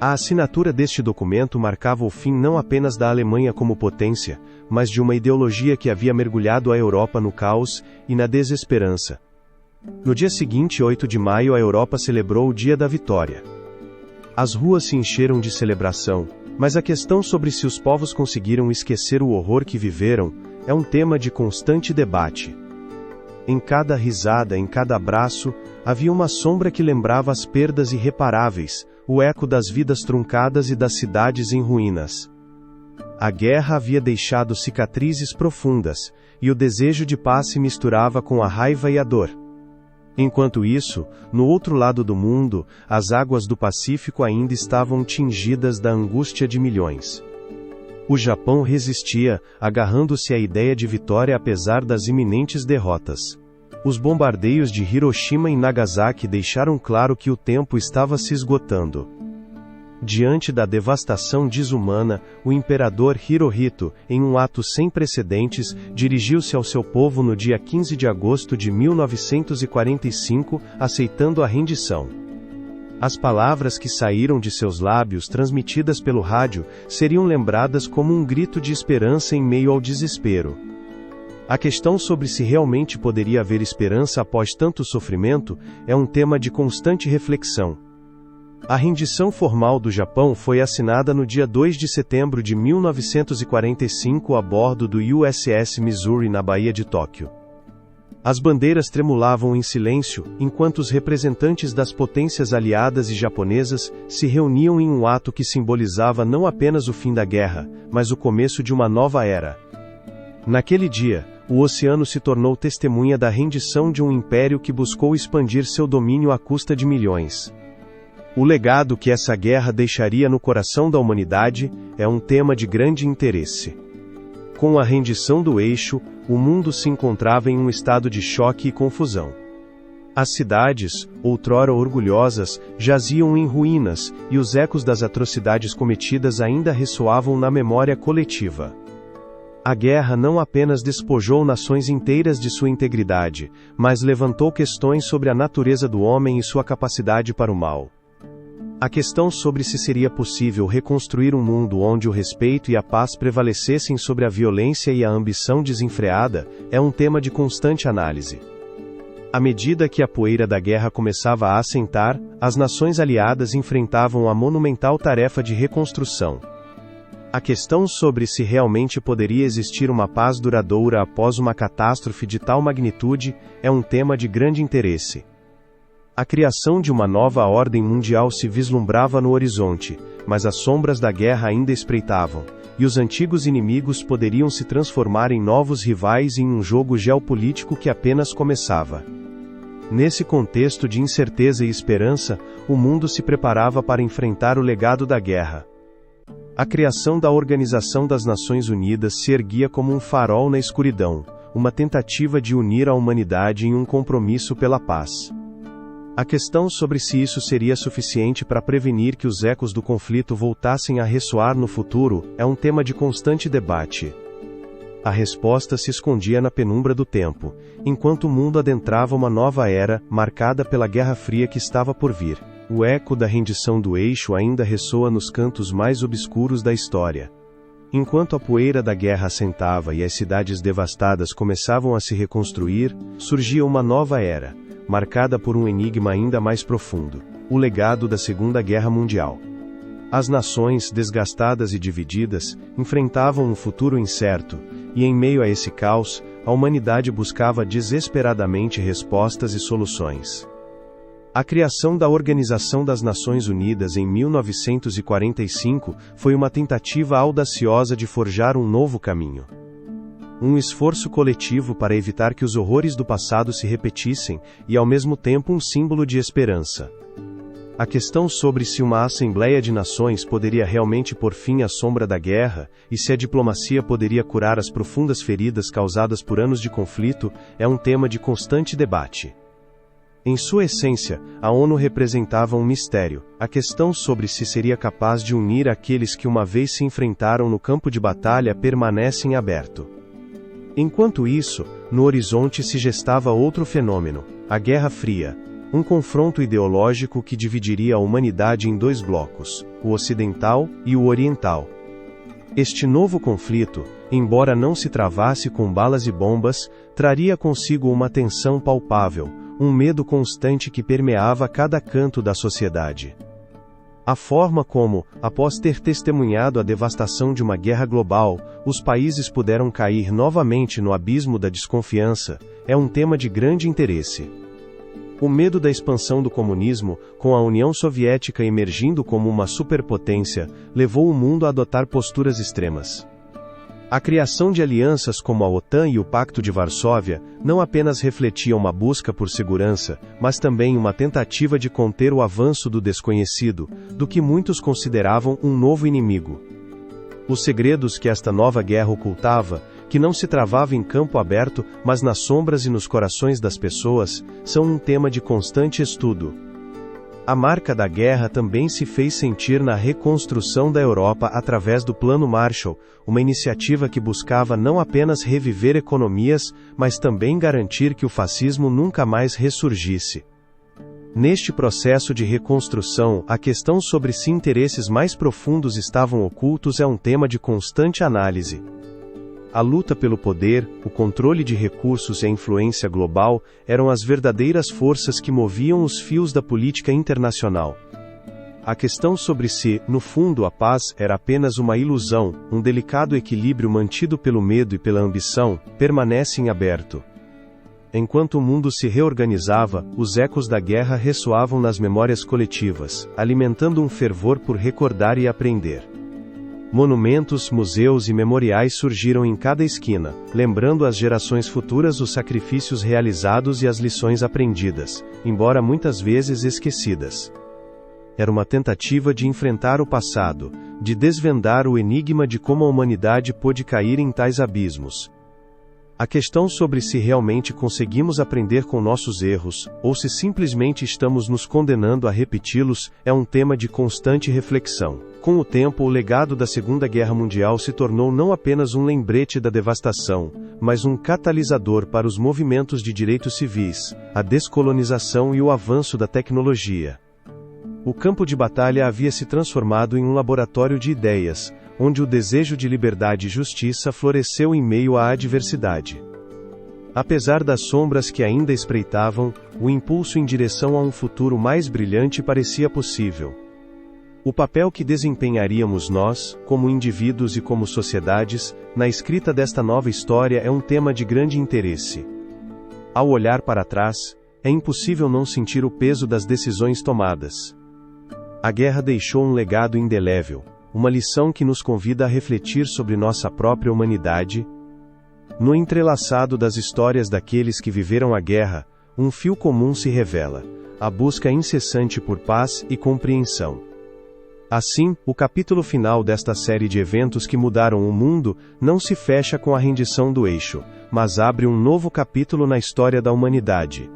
A assinatura deste documento marcava o fim não apenas da Alemanha como potência, mas de uma ideologia que havia mergulhado a Europa no caos e na desesperança. No dia seguinte, 8 de maio, a Europa celebrou o Dia da Vitória. As ruas se encheram de celebração, mas a questão sobre se os povos conseguiram esquecer o horror que viveram é um tema de constante debate. Em cada risada, em cada abraço, havia uma sombra que lembrava as perdas irreparáveis, o eco das vidas truncadas e das cidades em ruínas. A guerra havia deixado cicatrizes profundas, e o desejo de paz se misturava com a raiva e a dor. Enquanto isso, no outro lado do mundo, as águas do Pacífico ainda estavam tingidas da angústia de milhões. O Japão resistia, agarrando-se à ideia de vitória apesar das iminentes derrotas. Os bombardeios de Hiroshima e Nagasaki deixaram claro que o tempo estava se esgotando. Diante da devastação desumana, o imperador Hirohito, em um ato sem precedentes, dirigiu-se ao seu povo no dia 15 de agosto de 1945, aceitando a rendição. As palavras que saíram de seus lábios, transmitidas pelo rádio, seriam lembradas como um grito de esperança em meio ao desespero. A questão sobre se realmente poderia haver esperança após tanto sofrimento é um tema de constante reflexão. A rendição formal do Japão foi assinada no dia 2 de setembro de 1945 a bordo do USS Missouri na Baía de Tóquio. As bandeiras tremulavam em silêncio, enquanto os representantes das potências aliadas e japonesas se reuniam em um ato que simbolizava não apenas o fim da guerra, mas o começo de uma nova era. Naquele dia, o oceano se tornou testemunha da rendição de um império que buscou expandir seu domínio à custa de milhões. O legado que essa guerra deixaria no coração da humanidade é um tema de grande interesse. Com a rendição do eixo, o mundo se encontrava em um estado de choque e confusão. As cidades, outrora orgulhosas, jaziam em ruínas, e os ecos das atrocidades cometidas ainda ressoavam na memória coletiva. A guerra não apenas despojou nações inteiras de sua integridade, mas levantou questões sobre a natureza do homem e sua capacidade para o mal. A questão sobre se seria possível reconstruir um mundo onde o respeito e a paz prevalecessem sobre a violência e a ambição desenfreada é um tema de constante análise. À medida que a poeira da guerra começava a assentar, as nações aliadas enfrentavam a monumental tarefa de reconstrução. A questão sobre se realmente poderia existir uma paz duradoura após uma catástrofe de tal magnitude é um tema de grande interesse. A criação de uma nova ordem mundial se vislumbrava no horizonte, mas as sombras da guerra ainda espreitavam, e os antigos inimigos poderiam se transformar em novos rivais em um jogo geopolítico que apenas começava. Nesse contexto de incerteza e esperança, o mundo se preparava para enfrentar o legado da guerra. A criação da Organização das Nações Unidas se erguia como um farol na escuridão, uma tentativa de unir a humanidade em um compromisso pela paz. A questão sobre se isso seria suficiente para prevenir que os ecos do conflito voltassem a ressoar no futuro é um tema de constante debate. A resposta se escondia na penumbra do tempo, enquanto o mundo adentrava uma nova era, marcada pela Guerra Fria que estava por vir. O eco da rendição do eixo ainda ressoa nos cantos mais obscuros da história. Enquanto a poeira da guerra assentava e as cidades devastadas começavam a se reconstruir, surgia uma nova era, marcada por um enigma ainda mais profundo: o legado da Segunda Guerra Mundial. As nações, desgastadas e divididas, enfrentavam um futuro incerto, e em meio a esse caos, a humanidade buscava desesperadamente respostas e soluções. A criação da Organização das Nações Unidas em 1945 foi uma tentativa audaciosa de forjar um novo caminho. Um esforço coletivo para evitar que os horrores do passado se repetissem e, ao mesmo tempo, um símbolo de esperança. A questão sobre se uma Assembleia de Nações poderia realmente pôr fim à sombra da guerra, e se a diplomacia poderia curar as profundas feridas causadas por anos de conflito, é um tema de constante debate. Em sua essência, a ONU representava um mistério, a questão sobre se seria capaz de unir aqueles que uma vez se enfrentaram no campo de batalha permanece em aberto. Enquanto isso, no horizonte se gestava outro fenômeno, a Guerra Fria, um confronto ideológico que dividiria a humanidade em dois blocos, o ocidental e o oriental. Este novo conflito, embora não se travasse com balas e bombas, traria consigo uma tensão palpável, um medo constante que permeava cada canto da sociedade. A forma como, após ter testemunhado a devastação de uma guerra global, os países puderam cair novamente no abismo da desconfiança, é um tema de grande interesse. O medo da expansão do comunismo, com a União Soviética emergindo como uma superpotência, levou o mundo a adotar posturas extremas. A criação de alianças como a OTAN e o Pacto de Varsóvia não apenas refletia uma busca por segurança, mas também uma tentativa de conter o avanço do desconhecido, do que muitos consideravam um novo inimigo. Os segredos que esta nova guerra ocultava, que não se travava em campo aberto, mas nas sombras e nos corações das pessoas, são um tema de constante estudo. A marca da guerra também se fez sentir na reconstrução da Europa através do Plano Marshall, uma iniciativa que buscava não apenas reviver economias, mas também garantir que o fascismo nunca mais ressurgisse. Neste processo de reconstrução, a questão sobre se interesses mais profundos estavam ocultos é um tema de constante análise. A luta pelo poder, o controle de recursos e a influência global eram as verdadeiras forças que moviam os fios da política internacional. A questão sobre se, no fundo, a paz era apenas uma ilusão, um delicado equilíbrio mantido pelo medo e pela ambição, permanece em aberto. Enquanto o mundo se reorganizava, os ecos da guerra ressoavam nas memórias coletivas, alimentando um fervor por recordar e aprender. Monumentos, museus e memoriais surgiram em cada esquina, lembrando às gerações futuras os sacrifícios realizados e as lições aprendidas, embora muitas vezes esquecidas. Era uma tentativa de enfrentar o passado, de desvendar o enigma de como a humanidade pôde cair em tais abismos. A questão sobre se realmente conseguimos aprender com nossos erros, ou se simplesmente estamos nos condenando a repeti-los, é um tema de constante reflexão. Com o tempo, o legado da Segunda Guerra Mundial se tornou não apenas um lembrete da devastação, mas um catalisador para os movimentos de direitos civis, a descolonização e o avanço da tecnologia. O campo de batalha havia se transformado em um laboratório de ideias, onde o desejo de liberdade e justiça floresceu em meio à adversidade. Apesar das sombras que ainda espreitavam, o impulso em direção a um futuro mais brilhante parecia possível. O papel que desempenharíamos nós, como indivíduos e como sociedades, na escrita desta nova história é um tema de grande interesse. Ao olhar para trás, é impossível não sentir o peso das decisões tomadas. A guerra deixou um legado indelével, uma lição que nos convida a refletir sobre nossa própria humanidade. No entrelaçado das histórias daqueles que viveram a guerra, um fio comum se revela: a busca incessante por paz e compreensão. Assim, o capítulo final desta série de eventos que mudaram o mundo não se fecha com a rendição do eixo, mas abre um novo capítulo na história da humanidade.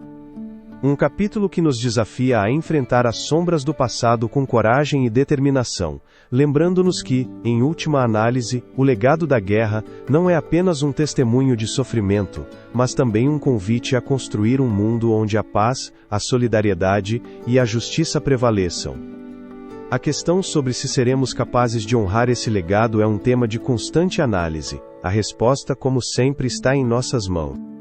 Um capítulo que nos desafia a enfrentar as sombras do passado com coragem e determinação, lembrando-nos que, em última análise, o legado da guerra não é apenas um testemunho de sofrimento, mas também um convite a construir um mundo onde a paz, a solidariedade e a justiça prevaleçam. A questão sobre se seremos capazes de honrar esse legado é um tema de constante análise. A resposta, como sempre, está em nossas mãos.